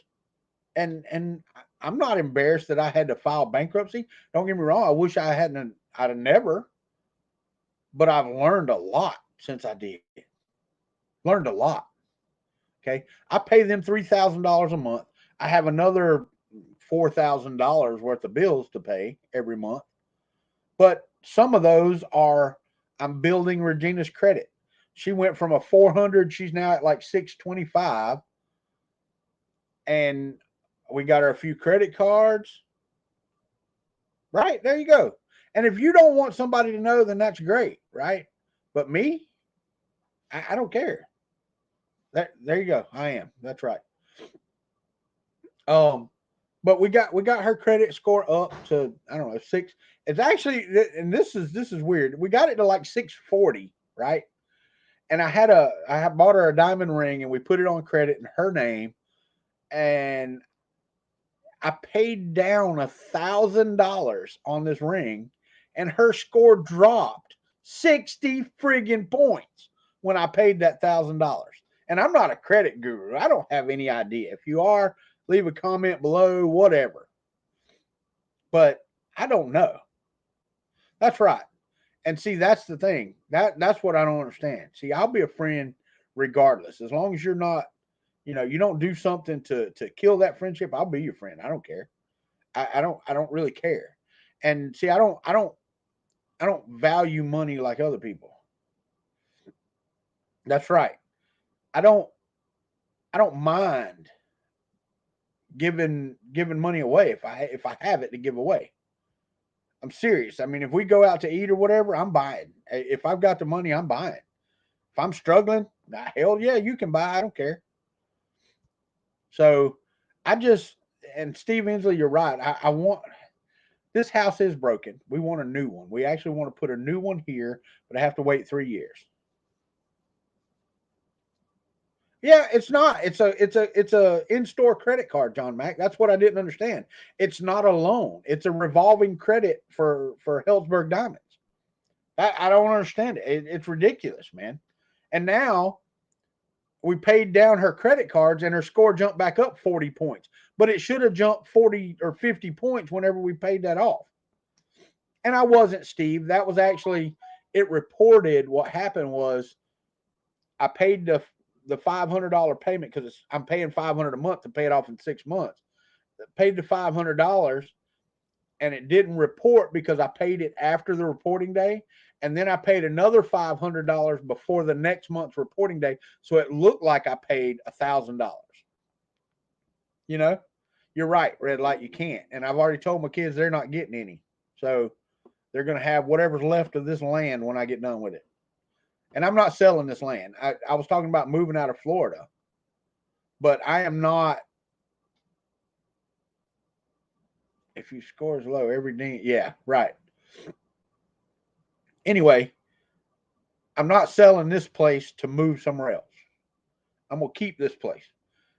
And I'm not embarrassed that I had to file bankruptcy. Don't get me wrong. I wish I'd have never, but I've learned a lot since I did. Learned a lot. Okay. I pay them $3,000 a month. I have another $4,000 worth of bills to pay every month. But some of those are, I'm building Regina's credit. She went from a 400. She's now at like 625. And we got her a few credit cards. Right. There you go. And if you don't want somebody to know, then that's great. Right. But me, I don't care. There you go. I am. That's right. But we got her credit score up to, I don't know, 6. It's actually, and this is weird. We got it to like 640, right? And I had bought her a diamond ring, and we put it on credit in her name, and I paid down $1,000 on this ring, and her score dropped 60 friggin' points when I paid that $1,000. And I'm not a credit guru. I don't have any idea. If you are, leave a comment below, whatever. But I don't know. That's right. And see, that's the thing. That's what I don't understand. See, I'll be a friend regardless. As long as you're not, you don't do something to kill that friendship, I'll be your friend. I don't care. I don't really care. And see, I don't value money like other people. That's right. I don't mind giving money away if I have it to give away. I'm serious. I mean, if we go out to eat or whatever, I'm buying. If I've got the money, I'm buying. If I'm struggling, hell yeah, you can buy. I don't care. So and Steve Inslee, you're right. I want, this house is broken. We want a new one. We actually want to put a new one here, but I have to wait 3 years. Yeah, it's not. It's a in-store credit card, John Mack. That's what I didn't understand. It's not a loan. It's a revolving credit for Helzberg Diamonds. I don't understand it. It's ridiculous, man. And now we paid down her credit cards, and her score jumped back up 40 points. But it should have jumped 40 or 50 points whenever we paid that off. And I wasn't, Steve. That was actually, it reported what happened was I paid the $500 payment, because I'm paying $500 a month to pay it off in 6 months. Paid the $500, and it didn't report because I paid it after the reporting day, and then I paid another $500 before the next month's reporting day, so it looked like I paid $1,000. You're right, red light. You can't, and I've already told my kids they're not getting any, so they're going to have whatever's left of this land when I get done with it. And I'm not selling this land. I was talking about moving out of Florida, but I am not. If you score is low, every ding. Yeah, right. Anyway, I'm not selling this place to move somewhere else. I'm gonna keep this place.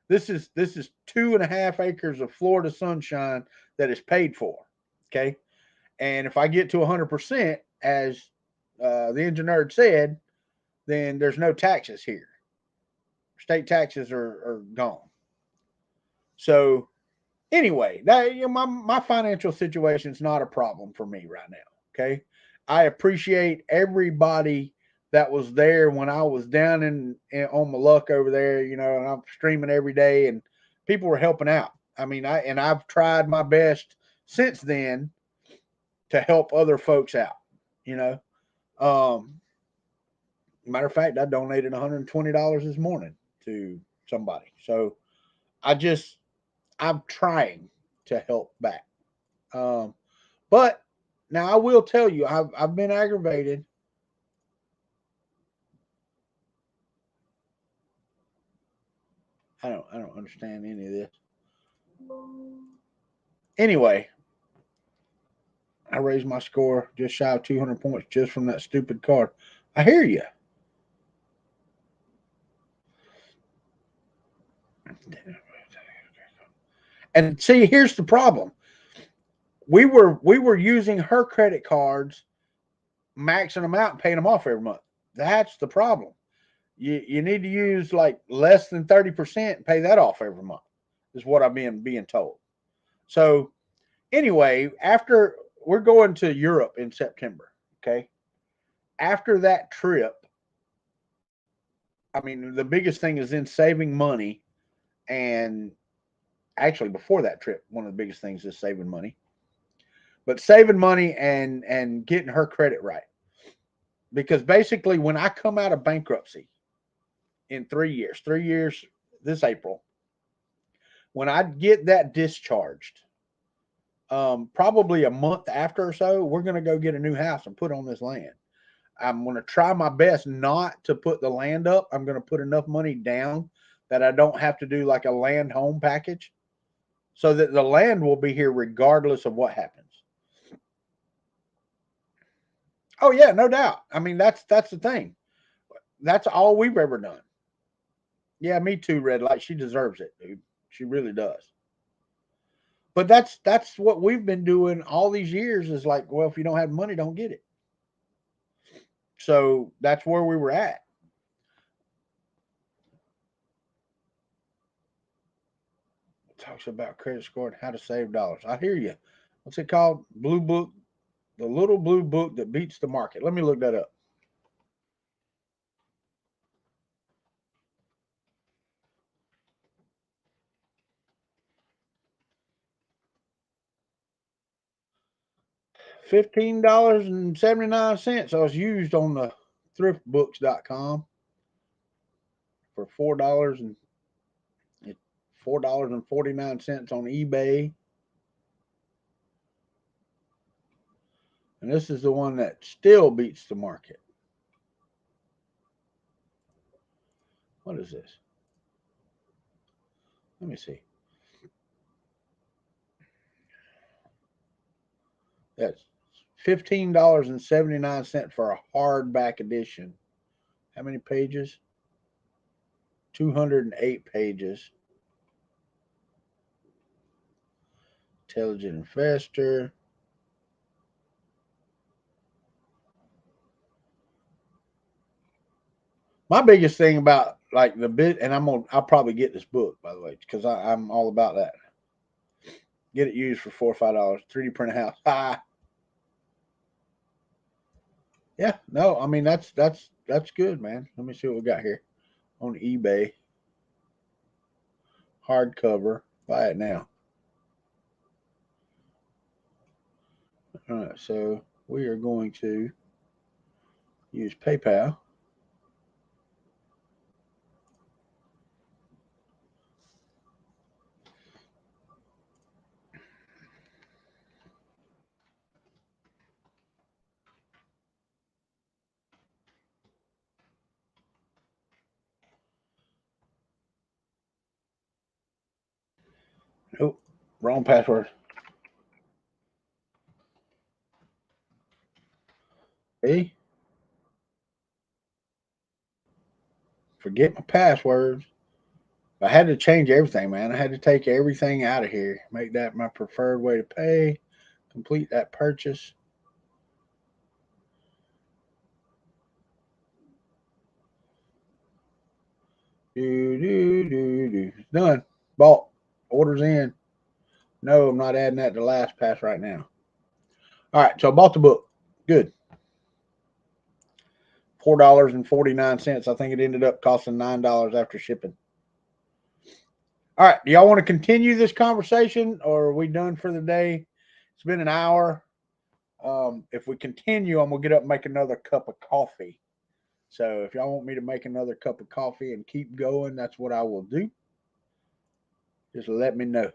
This is 2.5 acres of Florida sunshine that is paid for. Okay. And if I get to 100%, as the engineer said, then there's no taxes here. State taxes are gone. So anyway, that my financial situation is not a problem for me right now. Okay, I appreciate everybody that was there when I was down in on my luck over there. You know, and I'm streaming every day, and people were helping out. I mean, I've tried my best since then to help other folks out. You know, matter of fact, I donated $120 this morning to somebody. So I just I'm trying to help back. Um, but now I will tell you, I've been aggravated. I don't understand any of this. Anyway, I raised my score just shy of 200 points just from that stupid card. I hear you. And see, here's the problem. We were using her credit cards, maxing them out and paying them off every month. That's the problem. You need to use like less than 30% and pay that off every month, is what I'm being told. So anyway, after we're going to Europe in September, okay? After that trip, I mean, the biggest thing is in saving money. And actually, before that trip, one of the biggest things is saving money. But saving money and getting her credit right. Because basically, when I come out of bankruptcy in 3 years this April, when I get that discharged, probably a month after or so, we're going to go get a new house and put on this land. I'm going to try my best not to put the land up. I'm going to put enough money down that I don't have to do like a land home package, so that the land will be here regardless of what happens. Oh yeah, no doubt. I mean, that's the thing. That's all we've ever done. Yeah, me too, Red Light. She deserves it, dude. She really does. But that's what we've been doing all these years, is like, well, if you don't have money, don't get it. So that's where we were at. It talks about credit score and how to save dollars. I hear you. What's it called? Blue book, the little blue book that beats the market. Let me look that up. $15.79. I was used on the thriftbooks.com for $4.49 on eBay. And this is the one that still beats the market. What is this? Let me see. That's $15.79 for a hardback edition. How many pages? 208 pages. Intelligent Investor. My biggest thing about like the bit, and I'll probably get this book, by the way, because I'm all about that. Get it used for $4 or $5. 3D print a house. Ah, yeah. No, I mean that's good, man. Let me see what we got here on eBay. Hardcover. Buy it now. All right, so we are going to use PayPal. Nope, wrong password. See, forget my passwords. I had to change everything, man. I had to take everything out of here. Make that my preferred way to pay. Complete that purchase. Done. Bought. Orders in. No, I'm not adding that to LastPass right now. All right, so I bought the book. Good. $4.49. I think it ended up costing $9 after shipping. All right, do y'all want to continue this conversation, or are we done for the day? It's been an hour. If we continue, I'm gonna get up and make another cup of coffee. So if y'all want me to make another cup of coffee and keep going, that's what I will do. Just let me know.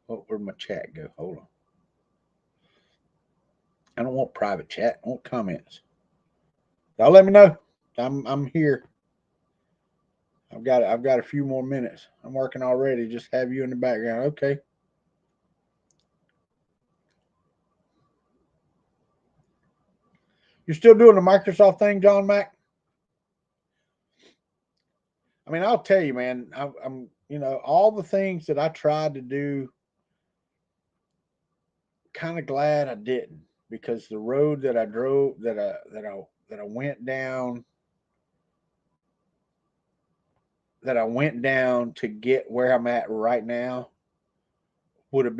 Oh, where'd my chat go? Hold on. I don't want private chat. I want comments. Y'all let me know. I'm here. I've got a few more minutes. I'm working already. Just have you in the background. Okay. You're still doing the Microsoft thing, John Mack? I mean, I'll tell you, man, I'm all the things that I tried to do, kind of glad I didn't, because the road that I drove, that I went down, to get where I'm at right now would have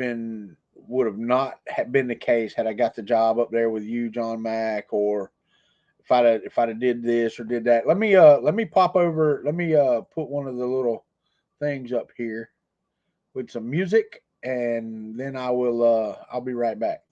not been the case had I got the job up there with you, John Mack, or if I'd have did this or did that. Let me pop over. Let me put one of the little things up here with some music, and then I'll be right back.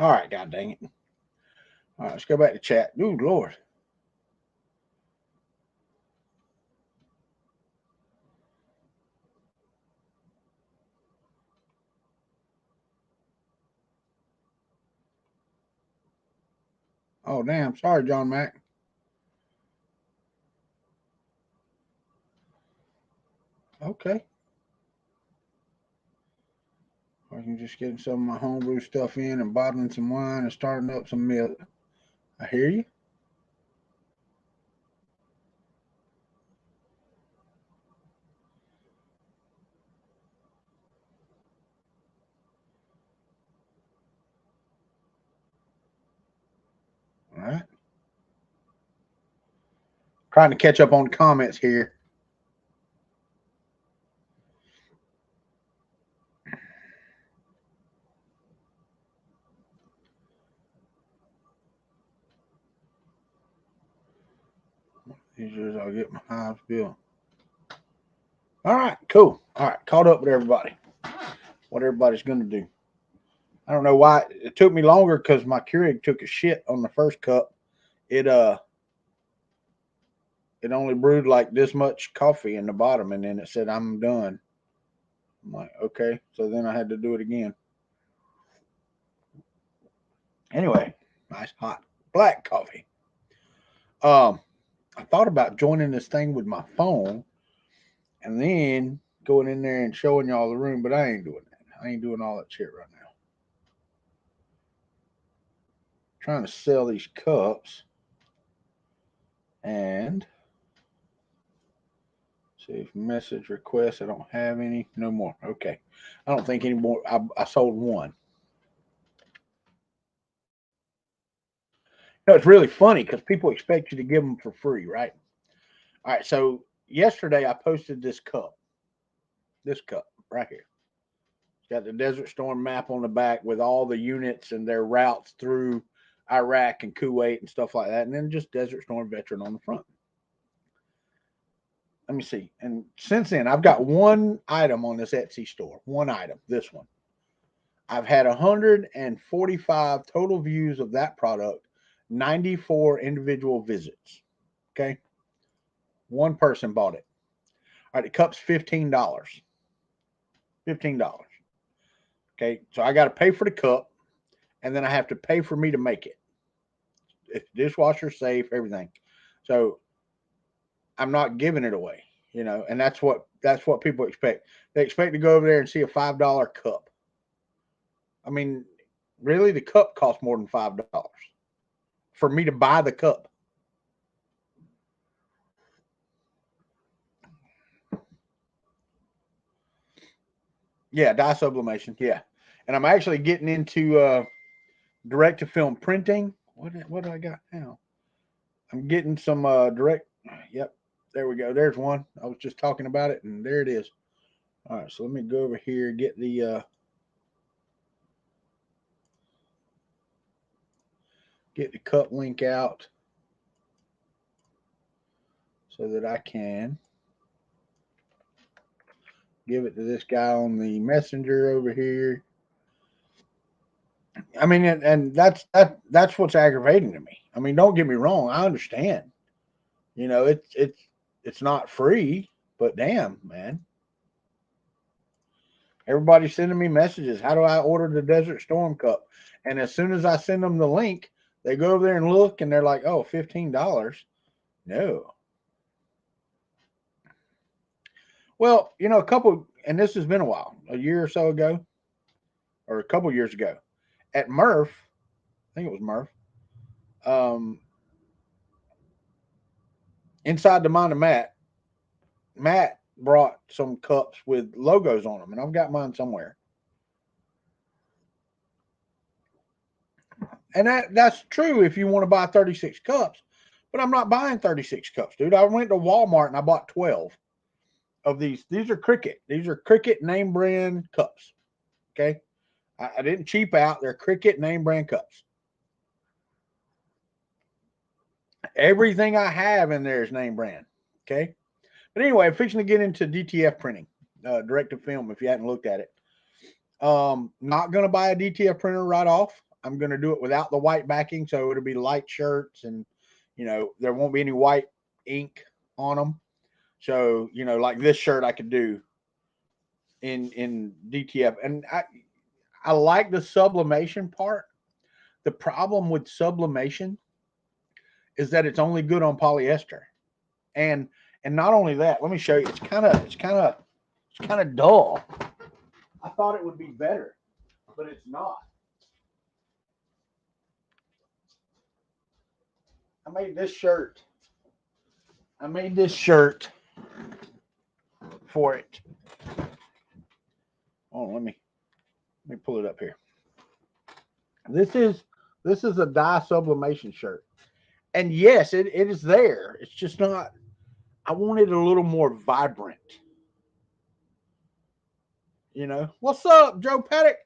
All right, god dang it. All right, let's go back to chat. Ooh, Lord. Oh, damn. Sorry, John Mac. Okay. I can just get some of my homebrew stuff in and bottling some wine and starting up some milk. I hear you. All right. Trying to catch up on comments here. I'll get my hives built. All right, cool. All right, caught up with everybody. What everybody's going to do. I don't know why it took me longer because my Keurig took a shit on the first cup. It it only brewed like this much coffee in the bottom, and then it said I'm done. I'm like, okay. So then I had to do it again. Anyway, nice hot black coffee. I thought about joining this thing with my phone and then going in there and showing y'all the room, but I ain't doing that. I ain't doing all that shit right now. Trying to sell these cups and see if message requests. I don't have any. No more. Okay. I don't think any more. I sold one. No, it's really funny because people expect you to give them for free, right? All right. So yesterday I posted this cup right here. It's got the Desert Storm map on the back with all the units and their routes through Iraq and Kuwait and stuff like that. And then just Desert Storm veteran on the front. Let me see. And since then, I've got one item on this Etsy store. One item, this one. I've had 145 total views of that product, 94 individual visits. Okay. One person bought it. All right, the cup's $15. $15. Okay. So I got to pay for the cup and then I have to pay for me to make it. It's dishwasher safe, everything. So I'm not giving it away, and that's what people expect. They expect to go over there and see a $5 cup. I mean, really, the cup costs more than $5 for me to buy the cup. Yeah, dye sublimation. Yeah, and I'm actually getting into direct to film printing. What do I got now? I'm getting some direct. Yep, there we go. There's one. I was just talking about it, and there it is. All right, so let me go over here get the cup link out so that I can give it to this guy on the messenger over here. I mean, and that's what's aggravating to me. I mean, don't get me wrong. I understand. It's not free, but damn, man. Everybody's sending me messages. How do I order the Desert Storm cup? And as soon as I send them the link, they go over there and look, and they're like, "Oh, $15." No. Well, a couple, and this has been a while, a year or so ago, or a couple years ago, at Murph. I think it was Murph. Inside the mind of Matt brought some cups with logos on them, and I've got mine somewhere. And that's true if you want to buy 36 cups, but I'm not buying 36 cups, dude. I went to Walmart and I bought 12 of these. These are Cricket. These are Cricket name brand cups. Okay. I didn't cheap out. They're Cricket name brand cups. Everything I have in there is name brand. Okay. But anyway, I'm fixing to get into DTF printing, direct to film, if you hadn't looked at it. Not going to buy a DTF printer right off. I'm going to do it without the white backing. So it'll be light shirts and, there won't be any white ink on them. So, like this shirt I could do in DTF. And I like the sublimation part. The problem with sublimation is that it's only good on polyester. And not only that, let me show you. It's kind of dull. I thought it would be better, but it's not. I made this shirt. For it. Oh, let me pull it up here. This is a dye sublimation shirt. And yes, it is there. It's just not. I want it a little more vibrant. What's up, Joe Paddock?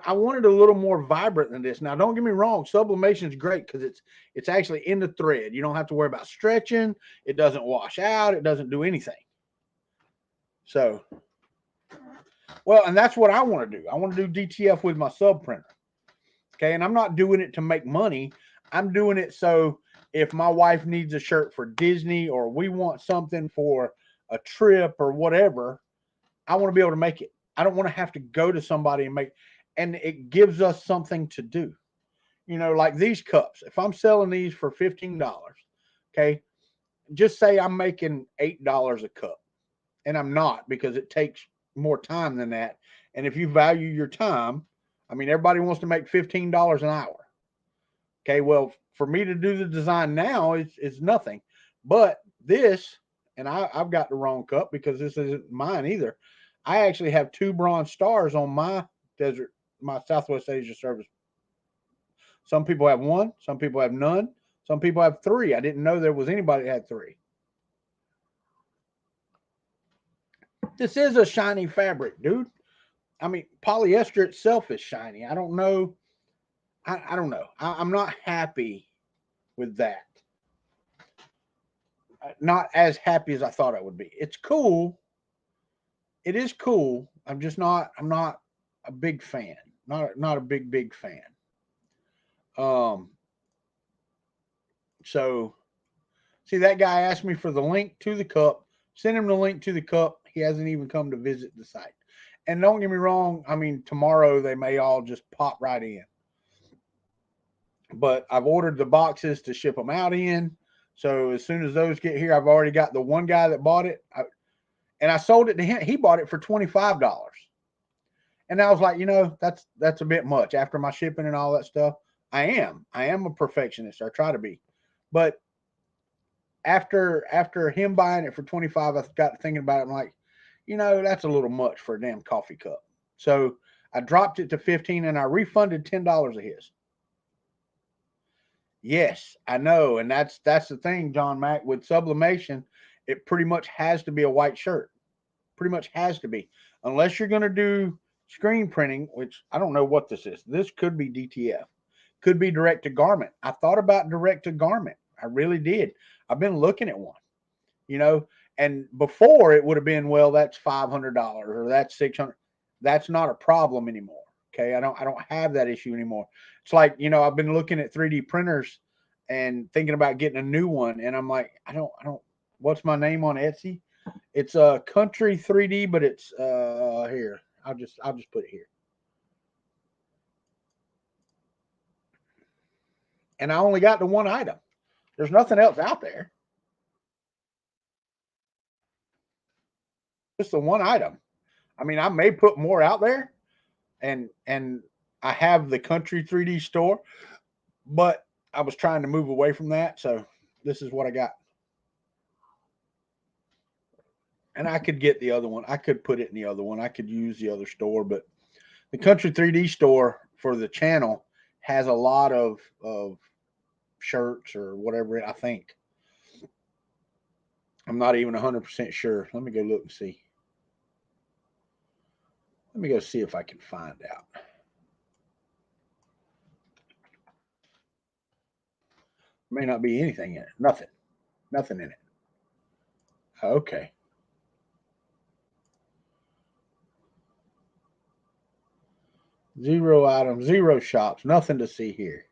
I wanted a little more vibrant than this. Now, don't get me wrong, sublimation is great because it's actually in the thread. You don't have to worry about stretching. It doesn't wash out. It doesn't do anything. So, well, and that's what I want to do. I want to do DTF with my sub printer. Okay, and I'm not doing it to make money. I'm doing it so if my wife needs a shirt for Disney or we want something for a trip or whatever, I want to be able to make it. I don't want to have to go to somebody and make, and it gives us something to do. Like these cups. If I'm selling these for $15, okay, just say I'm making $8 a cup, and I'm not because it takes more time than that. And if you value your time, I mean, everybody wants to make $15 an hour. Okay, well, for me to do the design now, it's nothing. But this, and I've got the wrong cup because this isn't mine either. I actually have 2 bronze stars on my Southwest Asia service. Some people have 1, some people have none, some people have 3. I didn't know there was anybody that had 3. This is a shiny fabric, dude. I mean, polyester itself is shiny. I don't know. I don't know. I'm not happy with that. Not as happy as I thought I would be. It's cool. It is cool. I'm not a big fan. Not a big fan. Um so see, that guy asked me for the link to the cup. Send him the link to the cup. He hasn't even come to visit the site. And don't get me wrong, I mean, tomorrow they may all just pop right in. But I've ordered the boxes to ship them out in. So as soon as those get here, I've already got the one guy that bought it. And I sold it to him. He bought it for $25. And I was like, that's a bit much after my shipping and all that stuff. I am a perfectionist. I try to be. But after him buying it for 25, I got thinking about it. I'm like, that's a little much for a damn coffee cup. So I dropped it to 15 and I refunded $10 of his. Yes, I know. And that's the thing, John Mack, with sublimation, it pretty much has to be a white shirt. Pretty much has to be. Unless you're going to do screen printing, which I don't know what this is. This could be DTF. Could be direct to garment. I thought about direct to garment. I really did. I've been looking at one, and before it would have been, well, that's $500 or that's $600. That's not a problem anymore. Okay. I don't have that issue anymore. It's like, I've been looking at 3D printers and thinking about getting a new one. And I'm like, I don't, what's my name on Etsy? It's a Country 3D, but it's here. I'll just put it here. And I only got the one item. There's nothing else out there. Just the one item. I mean, I may put more out there, and I have the Country 3D store, but I was trying to move away from that, so this is what I got. And I could get the other one. I could put it in the other one. I could use the other store, but the Country 3D store for the channel has a lot of shirts or whatever. I think. I'm not even 100% sure. Let me go look and see. Let me go see if I can find out. May not be anything in it. Nothing in it. Okay. 0 items, 0 shops, nothing to see here.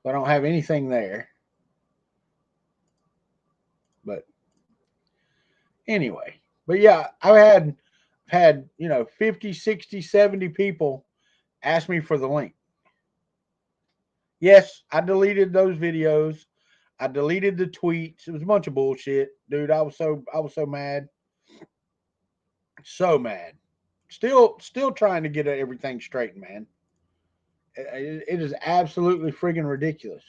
So I don't have anything there. But anyway, but yeah, I've had, 50, 60, 70 people ask me for the link. Yes, I deleted those videos. I deleted the tweets. It was a bunch of bullshit, dude. I was so mad. So mad. Still trying to get everything straightened, man. It is absolutely friggin' ridiculous.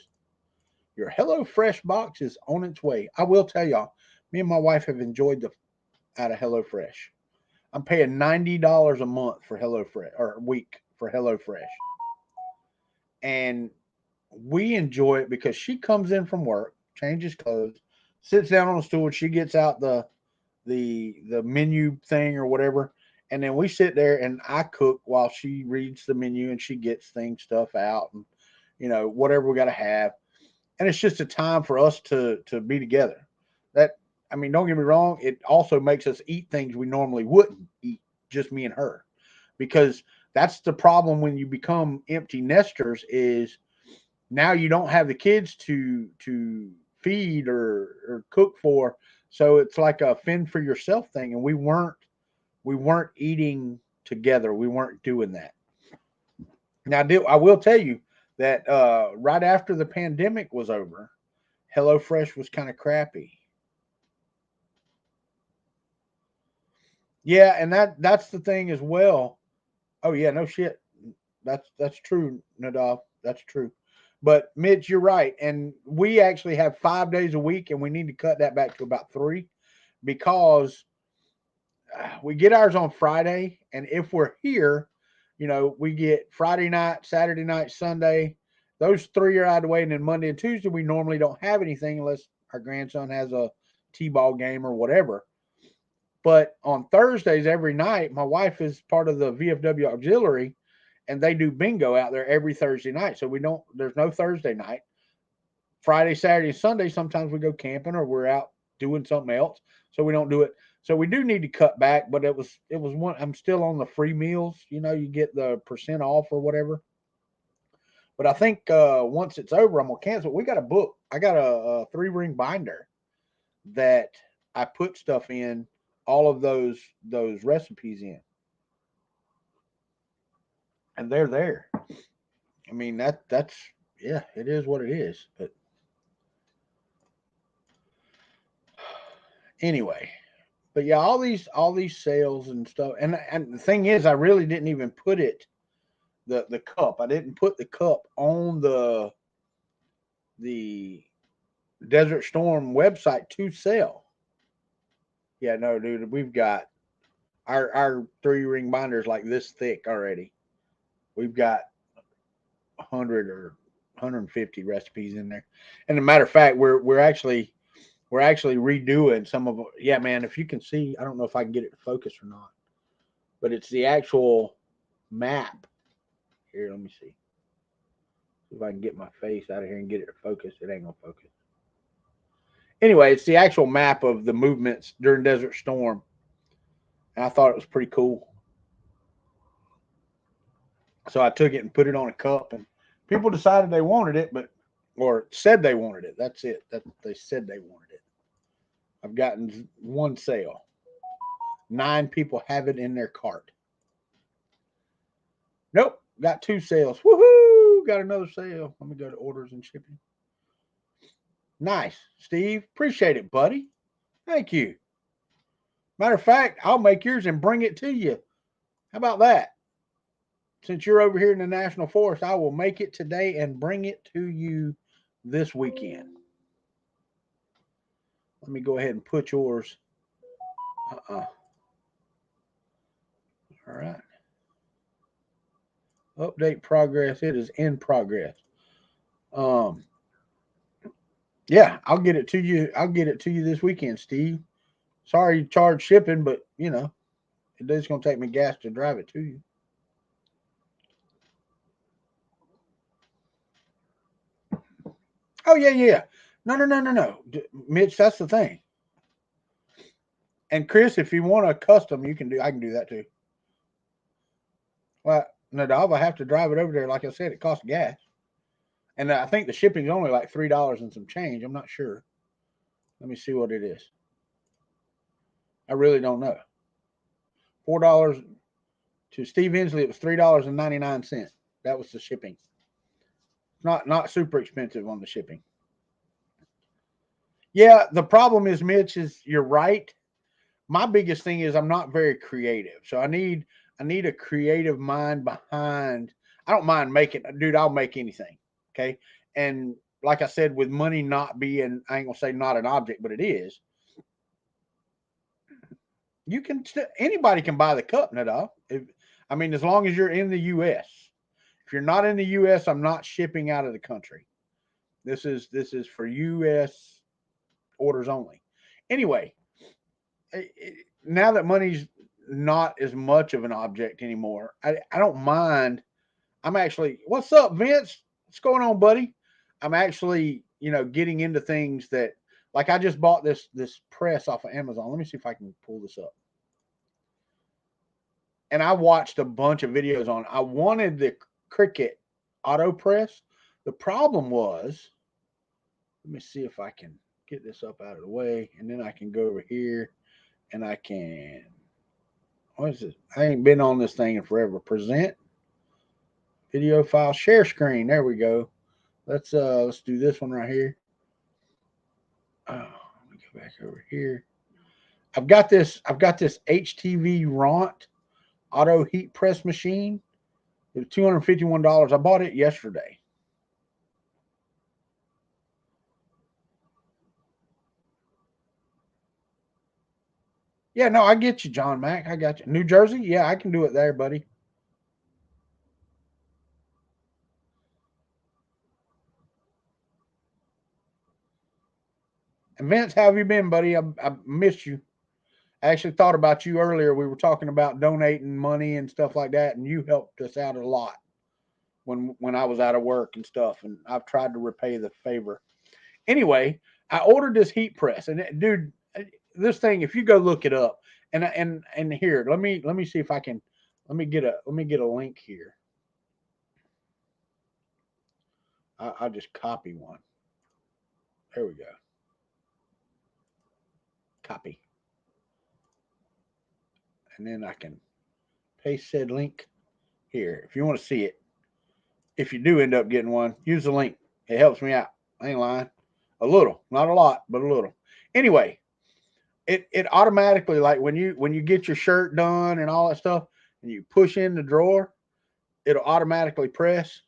Your HelloFresh box is on its way. I will tell y'all, me and my wife have enjoyed the out of HelloFresh. I'm paying $90 a month for HelloFresh, or a week for HelloFresh. And we enjoy it because she comes in from work, changes clothes, sits down on the stool, and she gets out the menu thing or whatever. And then we sit there and I cook while she reads the menu and she gets stuff out, and whatever we got to have. And it's just a time for us to be together. That, I mean, don't get me wrong, it also makes us eat things we normally wouldn't eat, just me and her, because that's the problem when you become empty nesters is now you don't have the kids to feed or cook for, so it's like a fend for yourself thing, and we weren't eating together, we weren't doing that. Now I will tell you that right after the pandemic was over, HelloFresh was kind of crappy. Yeah, and that's the thing as well. Oh yeah, no shit. That's true, Nadav. That's true. But Mitch, you're right. And we actually have 5 days a week, and we need to cut that back to about three because we get ours on Friday, and if we're here, we get Friday night, Saturday night, Sunday. Those three are out of the way, and then Monday and Tuesday we normally don't have anything unless our grandson has a t-ball game or whatever. But on Thursdays every night, my wife is part of the VFW auxiliary, and they do bingo out there every Thursday night. So we don't. There's no Thursday night. Friday, Saturday, and Sunday. Sometimes we go camping or we're out doing something else, so we don't do it. So we do need to cut back. But it was one. I'm still on the free meals. You get the percent off or whatever. But I think once it's over, I'm gonna cancel. We got a book. I got a 3-ring binder that I put stuff in, all of those recipes in, and they're there. I mean that's yeah, it is what it is. But anyway, but yeah, all these sales and stuff, and the thing is, I really didn't even put it the cup. I didn't put the cup on the Desert Storm website to sell. Yeah, no, dude, we've got our 3-ring binders like this thick already. We've got 100 or 150 recipes in there. And a matter of fact, we're actually redoing some of them. Yeah, man, if you can see, I don't know if I can get it to focus or not, but it's the actual map. Here, let me see. If I can get my face out of here and get it to focus, it ain't gonna focus. Anyway, it's the actual map of the movements during Desert Storm. And I thought it was pretty cool. So I took it and put it on a cup, and people decided they wanted it, or said they wanted it. That's it. That they said they wanted it. I've gotten one sale. 9 people have it in their cart. Nope, got 2 sales. Woohoo! Got another sale. Let me go to orders and shipping. Nice, Steve. Appreciate it, buddy. Thank you. Matter of fact, I'll make yours and bring it to you. How about that? Since you're over here in the National Forest, I will make it today and bring it to you this weekend. Let me go ahead and put yours. All right. Update progress. It is in progress. Um, yeah, I'll get it to you. I'll get it to you this weekend, Steve. Sorry you charge shipping, but it is going to take me gas to drive it to you. Oh yeah, yeah. No. Mitch, that's the thing. And Chris, if you want a custom, you can do. I can do that too. Well, Nadav, I have to drive it over there. Like I said, it costs gas. And I think the shipping's only like $3 and some change. I'm not sure. Let me see what it is. I really don't know. $4 to Steve Inslee, it was $3.99. That was the shipping. Not super expensive on the shipping. Yeah, the problem is, Mitch, is you're right. My biggest thing is I'm not very creative. So I need a creative mind behind. I don't mind making, dude, I'll make anything. Okay. And like I said, with money not being, I ain't gonna say not an object, but it is. You can anybody can buy the cup, Nadal. I mean, as long as you're in the U.S. If you're not in the U.S., I'm not shipping out of the country. This is for U.S. orders only. Anyway, now that money's not as much of an object anymore, I don't mind. I'm actually, what's up, Vince? What's going on, buddy? I'm actually, getting into things that, like, I just bought this press off of Amazon. Let me see if I can pull this up. And I watched a bunch of videos on. I wanted the Cricut auto press. The problem was, let me see if I can get this up out of the way, and then I can go over here and I can. What is it? I ain't been on this thing in forever. Present video file, share screen. There we go. Let's do this one right here. Oh, let me go back over here. I've got this h1T auto heat press machine. It was $251. I bought it yesterday. Yeah, no, I get you, John Mack. I got you. New Jersey? Yeah, I can do it there, buddy. And Vince, how have you been, buddy? I missed you. I actually thought about you earlier. We were talking about donating money and stuff like that, and you helped us out a lot when I was out of work and stuff. And I've tried to repay the favor. Anyway, I ordered this heat press, and dude, this thing, if you go look it up, and here, let me see if I can. Let me get a link here. I'll just copy one. There we go. Copy, and then I can paste said link here if you want to see it. If you do end up getting one, use the link. It helps me out. I ain't lying. A little, not a lot, but a little. Anyway, it automatically, like when you get your shirt done and all that stuff, and you push in the drawer, it'll automatically press.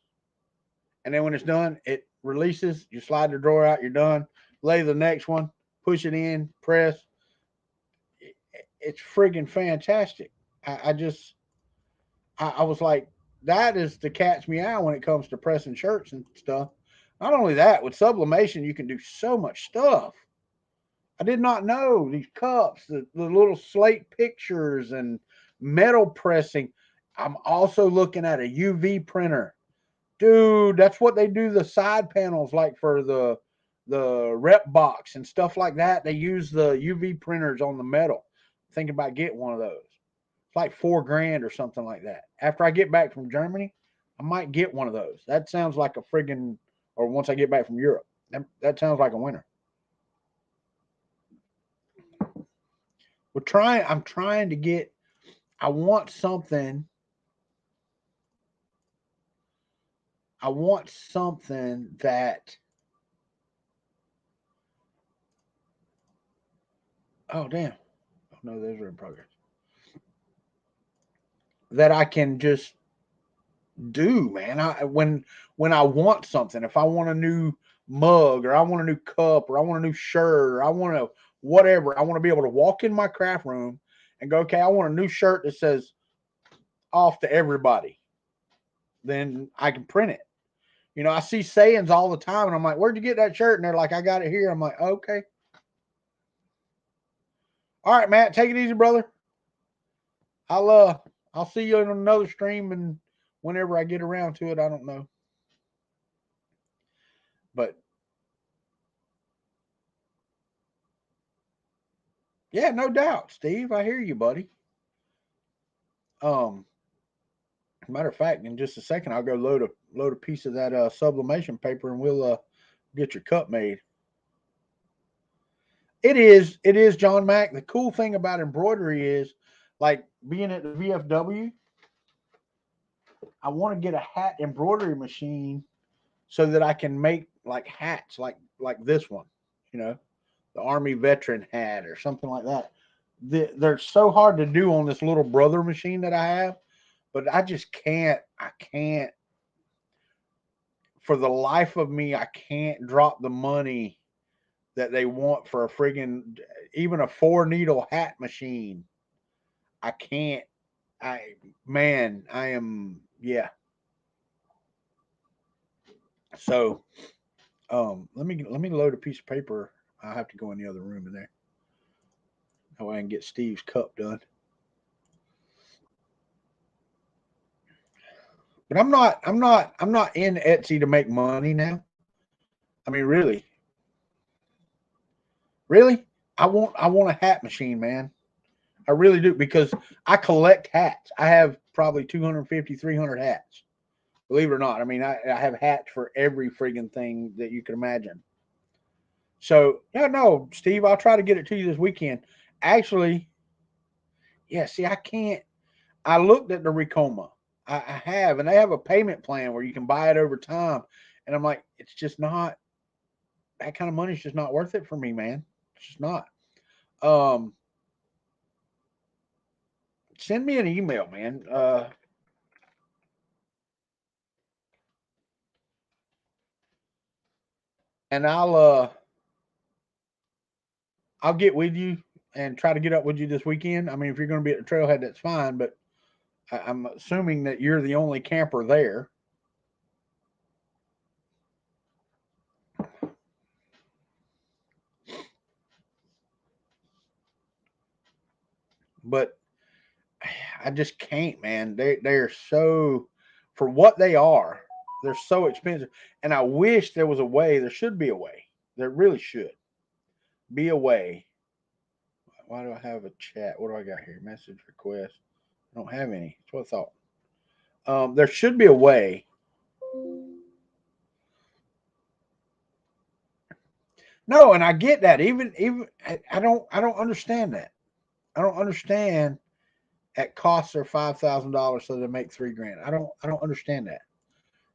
And then when it's done, it releases. You slide the drawer out, you're done. Lay the next one, push it in, press. It's friggin' fantastic. I was like, that is the catch me out when it comes to pressing shirts and stuff. Not only that, with sublimation, you can do so much stuff. I did not know these cups, the little slate pictures and metal pressing. I'm also looking at a UV printer. Dude, that's what they do the side panels like for the rep box and stuff like that. They use the UV printers on the metal. Thinking about getting one of those. It's like $4,000 or something like that. After I get back from Germany, I might get one of those. That sounds like a friggin', or once I get back from Europe, that sounds like a winner. I'm trying to get, I want something. I want something that, oh, damn. Oh, no, those are in progress. That I can just do, man. When I want something, if I want a new mug or I want a new cup or I want a new shirt or I want to whatever, I want to be able to walk in my craft room and go, okay, I want a new shirt that says off to everybody. Then I can print it. I see sayings all the time and I'm like, where'd you get that shirt? And they're like, I got it here. I'm like, okay. All right, Matt, take it easy, brother. I'll see you in another stream and whenever I get around to it, I don't know. But yeah, no doubt, Steve. I hear you, buddy. Um, Matter of fact, in just a second, I'll go load a piece of that sublimation paper, and we'll get your cup made. It is, John Mack. The cool thing about embroidery is, like being at the VFW, I want to get a hat embroidery machine so that I can make like hats like this one, you know, the Army veteran hat or something like that. They're so hard to do on this little brother machine that I have, but I just can't. I can't for the life of me. I can't drop the money that they want for a friggin' even a 4 needle hat machine. I can't. I man, I am yeah. So let me load a piece of paper. I'll have to go in the other room in there. That way I can get Steve's cup done. But I'm not in Etsy to make money now. I mean, really, I want a hat machine, man. I really do because I collect hats. I have probably 250, 300 hats. Believe it or not. I mean, I have hats for every friggin' thing that you can imagine. So, yeah, no, Steve, I'll try to get it to you this weekend. Actually, yeah, see, I can't. I looked at the Ricoma. I have, and they have a payment plan where you can buy it over time. And I'm like, it's just not, that kind of money's just not worth it for me, man. It's just not. Um, Send me an email, man. And I'll get with you and try to get up with you this weekend. I mean, if you're going to be at the trailhead, that's fine. But I'm assuming that you're the only camper there. But I just can't, man. They're so for what they are. They're so expensive, and I wish there was a way. There should be a way. There really should be a way. Why do I have a chat? What do I got here? Message request. I don't have any. That's what I thought. There should be a way. No, and I get that. Even I don't understand that. I don't understand at costs are $5,000 so they make 3 grand. I don't understand that.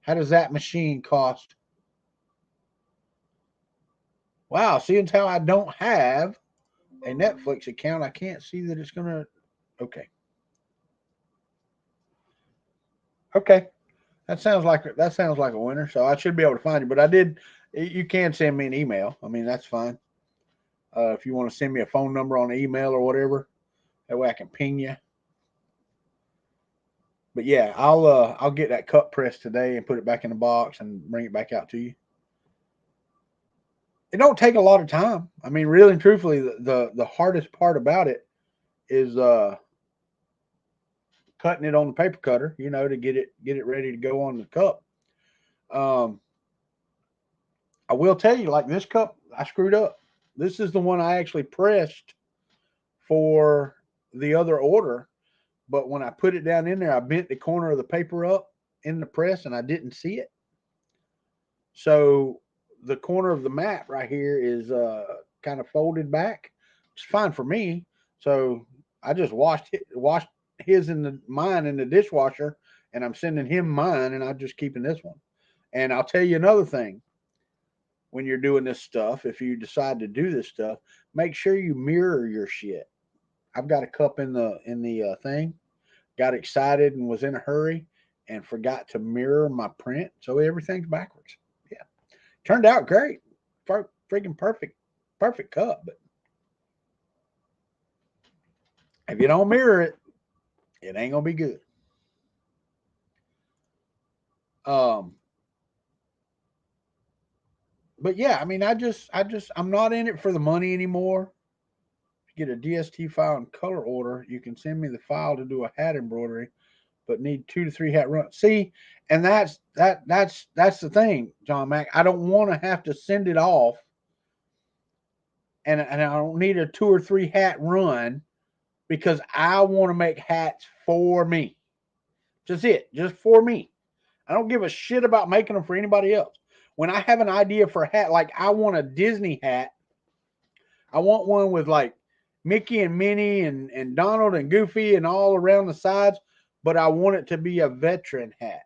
How does that machine cost? Wow, seeing how I don't have a Netflix account, I can't see that it's gonna. Okay, okay, that sounds like a winner. So I should be able to find you. But I did. You can send me an email. I mean, that's fine. If you want to send me a phone number on email or whatever, that way I can ping you. But yeah, I'll get that cup pressed today and put it back in the box and bring it back out to you. It don't take a lot of time. I mean, really and truthfully, the hardest part about it is cutting it on the paper cutter, to get it ready to go on the cup. Um, I will tell you, like this cup, I screwed up. This is the one I actually pressed for the other order, but when I put it down in there, I bent the corner of the paper up in the press and I didn't see it. So the corner of the mat right here is kind of folded back. It's fine for me. So I just washed his in the mine in the dishwasher, and I'm sending him mine, and I'm just keeping this one. And I'll tell you another thing: when you're doing this stuff, if you decide to do this stuff, make sure you mirror your shit. I've got a cup in the thing. Got excited and was in a hurry, and forgot to mirror my print, so everything's backwards. Yeah, turned out great, freaking perfect cup. But if you don't mirror it, it ain't gonna be good. Um, but yeah, I mean, I'm not in it for the money anymore. If you get a DST file and color order, you can send me the file to do a hat embroidery, but need 2 to 3 hat runs. See, and that's the thing, John Mack. I don't want to have to send it off, and I don't need a 2 or 3 hat run because I want to make hats for me. Just it. Just for me. I don't give a shit about making them for anybody else. When I have an idea for a hat, like I want a Disney hat. I want one with like Mickey and Minnie and Donald and Goofy and all around the sides, but I want it to be a veteran hat.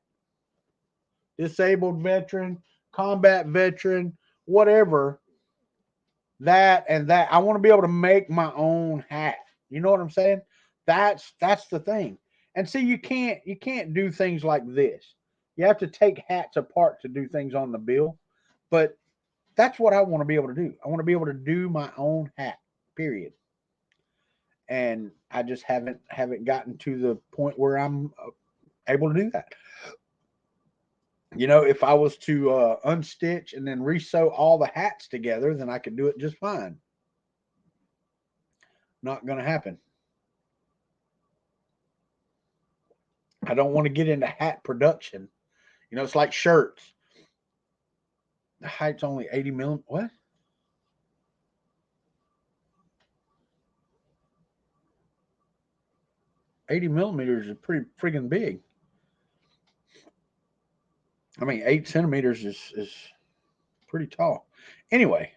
Disabled veteran, combat veteran, whatever. That and that. I want to be able to make my own hat. You know what I'm saying? That's the thing. And see, you can't do things like this. You have to take hats apart to do things on the bill. But that's what I want to be able to do. I want to be able to do my own hat. Period. And I just haven't gotten to the point where I'm able to do that. If I was to unstitch and then resew all the hats together, then I could do it just fine. Not going to happen. I don't want to get into hat production. It's like shirts. The height's only 80 millimeters. What? 80 millimeters is pretty friggin' big. I mean, 8 centimeters is pretty tall. Anyway,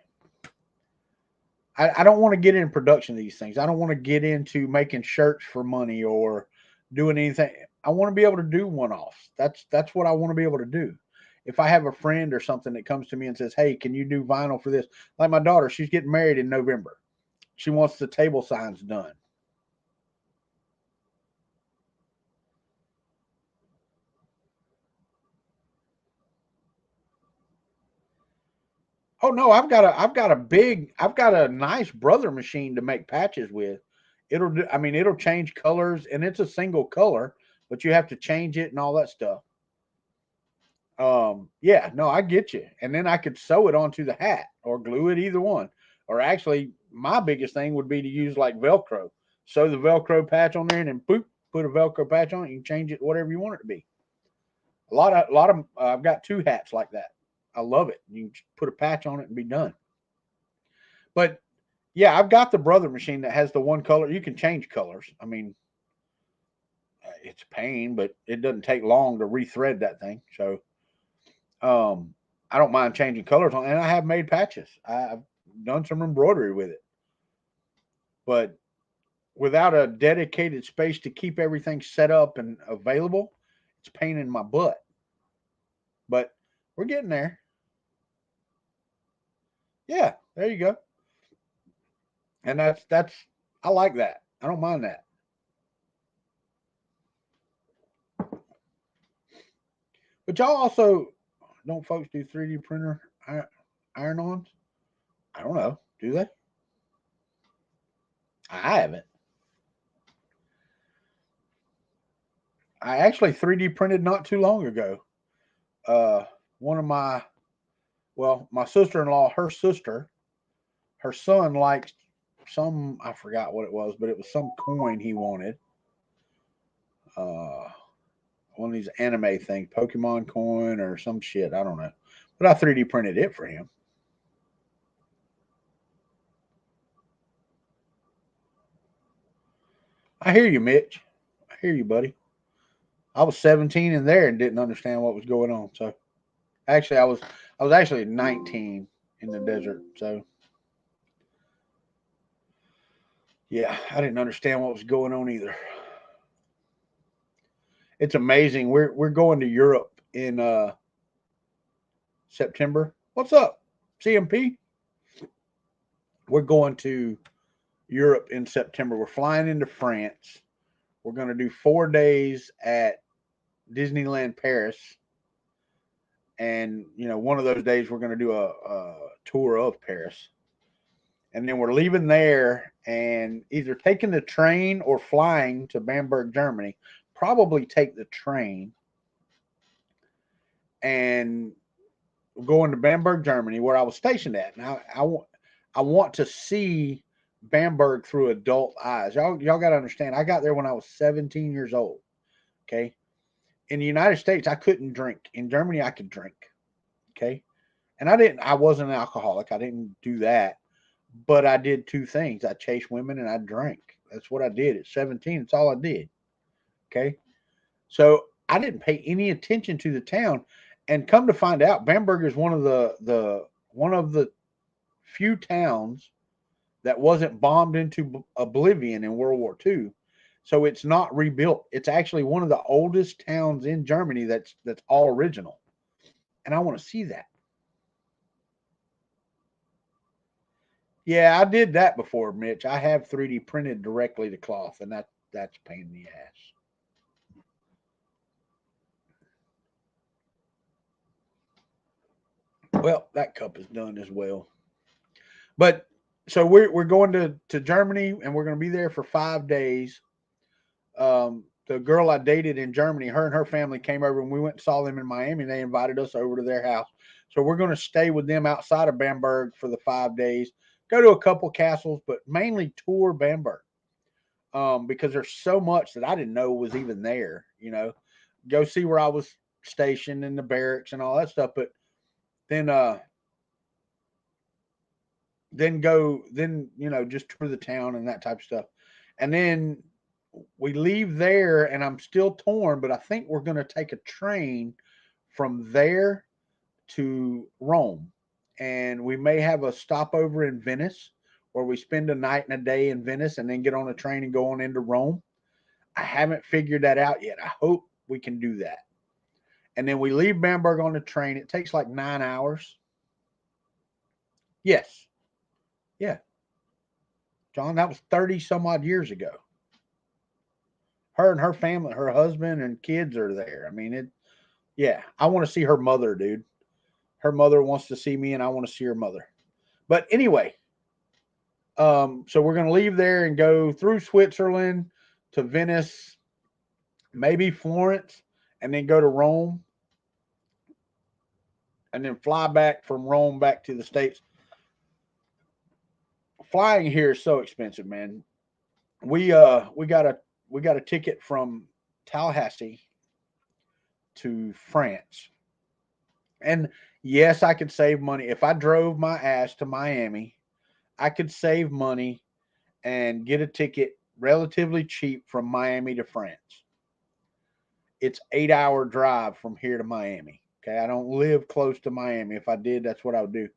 I don't want to get in production of these things. I don't want to get into making shirts for money or doing anything. I want to be able to do one-offs. That's what I want to be able to do. If I have a friend or something that comes to me and says, "Hey, can you do vinyl for this?" Like my daughter, she's getting married in November. She wants the table signs done. Oh no, I've got a nice brother machine to make patches with. I mean, it'll change colors and it's a single color, but you have to change it and all that stuff. Yeah, no, I get you. And then I could sew it onto the hat or glue it, either one. Or actually, my biggest thing would be to use like Velcro. Sew the Velcro patch on there and then boop, put a Velcro patch on it. You can change it whatever you want it to be. A lot of I've got two hats like that. I love it. You can put a patch on it and be done. But yeah, I've got the brother machine that has the one color. You can change colors. I mean, it's a pain, but it doesn't take long to rethread that thing. So I don't mind changing colors on, and I have made patches. I've done some embroidery with it, but without a dedicated space to keep everything set up and available, it's a pain in my butt. But we're getting there. Yeah, there you go. And that's I like that. I don't mind that. But y'all also don't folks do 3D printer iron-ons? I don't know. Do they? I haven't. I actually 3D printed not too long ago. Uh, one of my sister-in-law, her son liked some, I forgot what it was, but it was some coin he wanted. Uh, one of these anime things, Pokemon coin or some shit. I don't know. But I 3D printed it for him. I hear you, Mitch. I hear you, buddy. I was 17 in there and didn't understand what was going on. So actually, I was actually 19 in the desert. So yeah, I didn't understand what was going on either. It's amazing. We're going to Europe in September. What's up, CMP? We're going to Europe in September. We're flying into France. We're going to do 4 days at Disneyland Paris, and one of those days we're going to do a tour of Paris, and then we're leaving there and either taking the train or flying to Bamberg, Germany. Probably take the train and going to Bamberg, Germany, where I was stationed at. Now I want to see Bamberg through adult eyes. Y'all got to understand. I got there when I was 17 years old. Okay, in the United States I couldn't drink. In Germany I could drink. Okay, and I wasn't an alcoholic. I didn't do that, but I did two things. I chased women and I drank. That's what I did at 17. It's all I did. Okay, so I didn't pay any attention to the town, and come to find out, Bamberg is one of the few towns that wasn't bombed into oblivion in World War II. So it's not rebuilt. It's actually one of the oldest towns in Germany that's all original. And I want to see that. Yeah, I did that before, Mitch. I have 3D printed directly to cloth, and that's a pain in the ass. Well, that cup is done as well. But so we're going to Germany, and we're going to be there for 5 days. The girl I dated in Germany, her and her family came over, and we went and saw them in Miami, and they invited us over to their house. So we're going to stay with them outside of Bamberg for the 5 days. Go to a couple castles, but mainly tour Bamberg, because there's so much that I didn't know was even there. Go see where I was stationed in the barracks and all that stuff. But then just tour the town and that type of stuff. And then we leave there, and I'm still torn, but I think we're going to take a train from there to Rome. And we may have a stopover in Venice, where we spend a night and a day in Venice and then get on a train and go on into Rome. I haven't figured that out yet. I hope we can do that. And then we leave Bamberg on the train. It takes like 9 hours. Yes. Yeah. John, that was 30 some odd years ago. Her and her family, her husband and kids are there. I mean, I want to see her mother, dude. Her mother wants to see me, and I want to see her mother. But anyway, so we're going to leave there and go through Switzerland to Venice, maybe Florence, and then go to Rome, and then fly back from Rome back to the States. Flying here is so expensive, man. We got a ticket from Tallahassee to France. And yes, I could save money. If I drove my ass to Miami, I could save money and get a ticket relatively cheap from Miami to France. It's 8-hour drive from here to Miami. Okay. I don't live close to Miami. If I did, that's what I would do.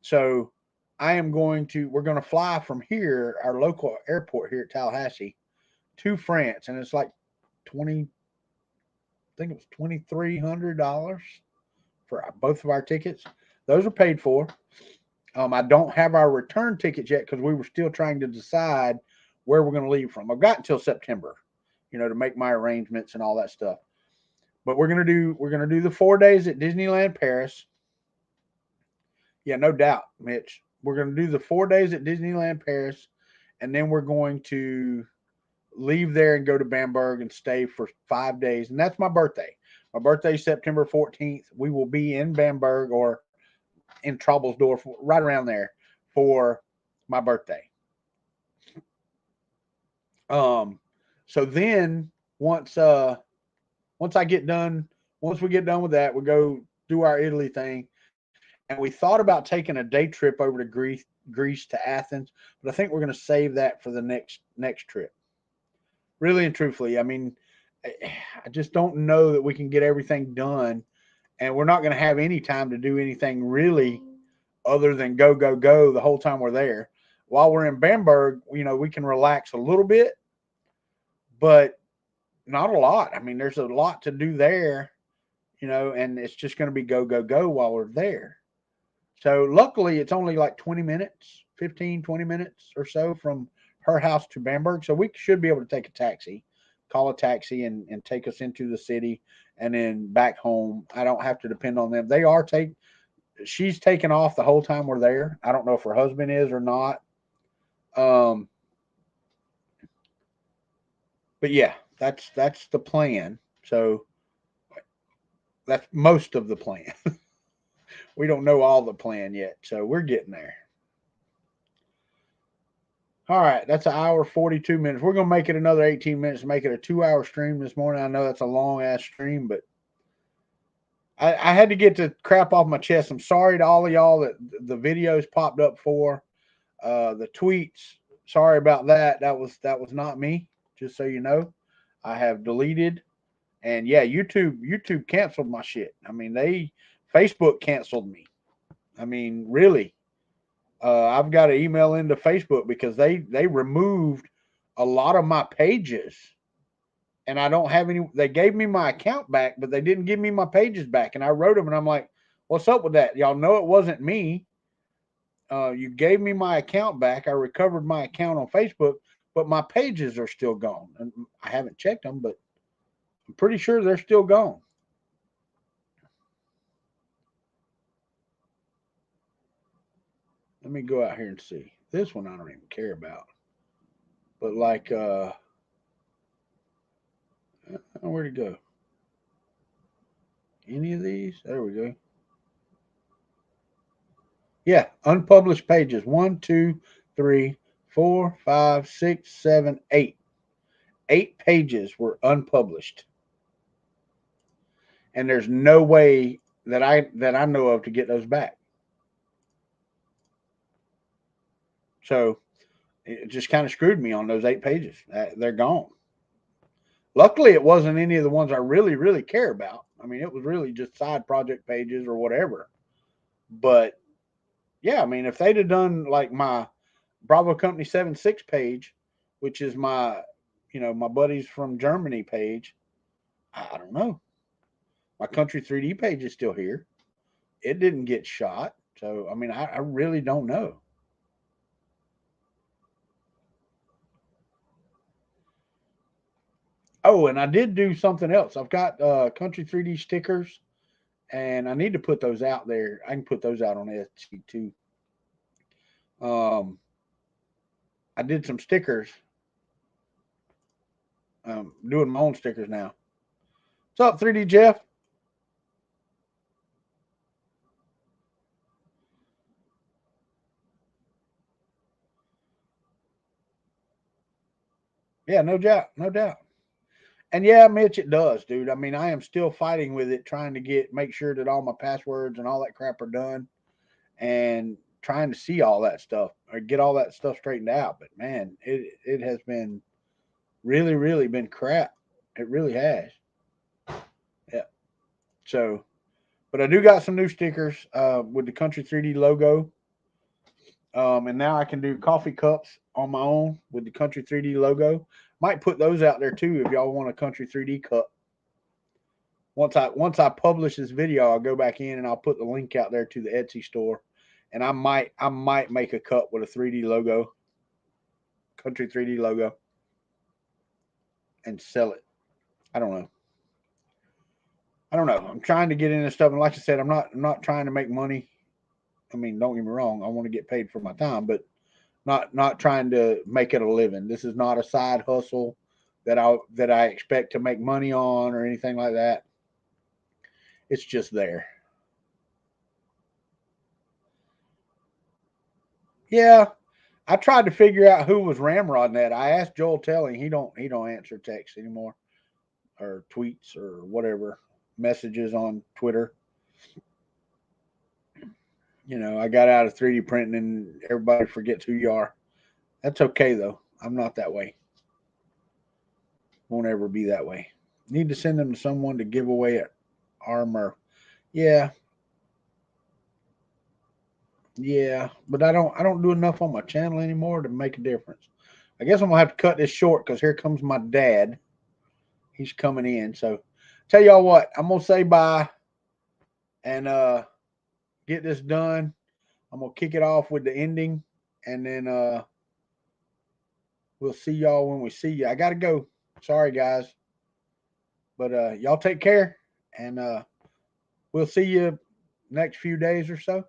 So we're going to fly from here, our local airport here at Tallahassee, to France. And it's like I think it was $2,300 for both of our tickets. Those are paid for. I don't have our return tickets yet because we were still trying to decide where we're going to leave from. I've got until September, to make my arrangements and all that stuff. But we're going to do the 4 days at Disneyland Paris. Yeah, no doubt, Mitch. We're going to do the 4 days at Disneyland Paris, and then we're going to leave there and go to Bamberg and stay for 5 days. And that's my birthday. My birthday is September 14th. We will be in Bamberg or in Troubelsdorf, right around there, for my birthday. So then once we get done with that, we go do our Italy thing. And we thought about taking a day trip over to Greece to Athens, but I think we're going to save that for the next trip. Really and truthfully, I mean, I just don't know that we can get everything done, and we're not going to have any time to do anything really other than go the whole time we're there. While we're in Bamberg, we can relax a little bit, but not a lot. I mean, there's a lot to do there, and it's just going to be go while we're there. So luckily it's only like 20 minutes, 15, 20 minutes or so from her house to Bamberg. So we should be able to take a taxi, call a taxi and take us into the city and then back home. I don't have to depend on them. She's taken off the whole time we're there. I don't know if her husband is or not. But yeah, that's the plan. So that's most of the plan. We don't know all the plan yet, so we're getting there. All right, that's an hour 42 minutes. We're gonna make it another 18 minutes to make it a 2-hour stream this morning. I know that's a long ass stream, but I had to get the crap off my chest. I'm sorry to all of y'all that the videos popped up for the tweets. Sorry about that. That was not me. Just so you know, I have deleted And yeah, YouTube canceled my shit. I mean, Facebook canceled me. I mean, really. I've got to email into Facebook because they removed a lot of my pages, and I don't have any. They gave me my account back, but they didn't give me my pages back. And I wrote them, and I'm like, "What's up with that? Y'all know it wasn't me. You gave me my account back. I recovered my account on Facebook, but my pages are still gone. And I haven't checked them, but I'm pretty sure they're still gone." Let me go out here and see. This one I don't even care about. But like, where'd it go? Any of these? There we go. Yeah, unpublished pages. 1, 2, 3, 4, 5, 6, 7, 8. 8 pages were unpublished. And there's no way that I know of to get those back. So it just kind of screwed me on those 8 pages. They're gone. Luckily, it wasn't any of the ones I really, really care about. I mean, it was really just side project pages or whatever. But yeah, I mean, if they'd have done like my Bravo Company 76 page, which is my buddies from Germany page, I don't know. My Country 3D page is still here. It didn't get shot. So, I mean, I really don't know. Oh, and I did do something else. I've got Country 3D stickers, and I need to put those out there. I can put those out on Etsy too. Um, I did some stickers. Doing my own stickers now. What's up, 3D Jeff? Yeah, no doubt, no doubt. And yeah, Mitch, it does, dude. I mean, I am still fighting with it, trying to make sure that all my passwords and all that crap are done, and trying to see all that stuff or get all that stuff straightened out. But man, it has been really, really been crap. It really has. Yeah. So, but I do got some new stickers with the Country 3D logo. And now I can do coffee cups on my own with the Country 3D logo. Might put those out there too if y'all want a Country 3D cup. Once I publish this video, I'll go back in and I'll put the link out there to the Etsy store, and I might make a cup with a 3D logo, Country 3D logo, and sell it. I don't know. I don't know. I'm trying to get into stuff, and like I said, I'm not trying to make money. I mean, don't get me wrong. I want to get paid for my time, but not trying to make it a living. This is not a side hustle that I expect to make money on or anything like that. It's just there. Yeah, I tried to figure out who was ramrodding that. I asked Joel Telling. He don't answer texts anymore or tweets or whatever messages on Twitter. I got out of 3D printing and everybody forgets who you are. That's okay though. I'm not that way. Won't ever be that way. Need to send them to someone to give away armor. Yeah, yeah, but I don't do enough on my channel anymore to make a difference. I guess I'm gonna have to cut this short because here comes my dad. He's coming in. So tell y'all what, I'm gonna say bye and get this done. I'm gonna kick it off with the ending, and then we'll see y'all when we see you. I gotta go. Sorry guys. But y'all take care, and we'll see you next few days or so.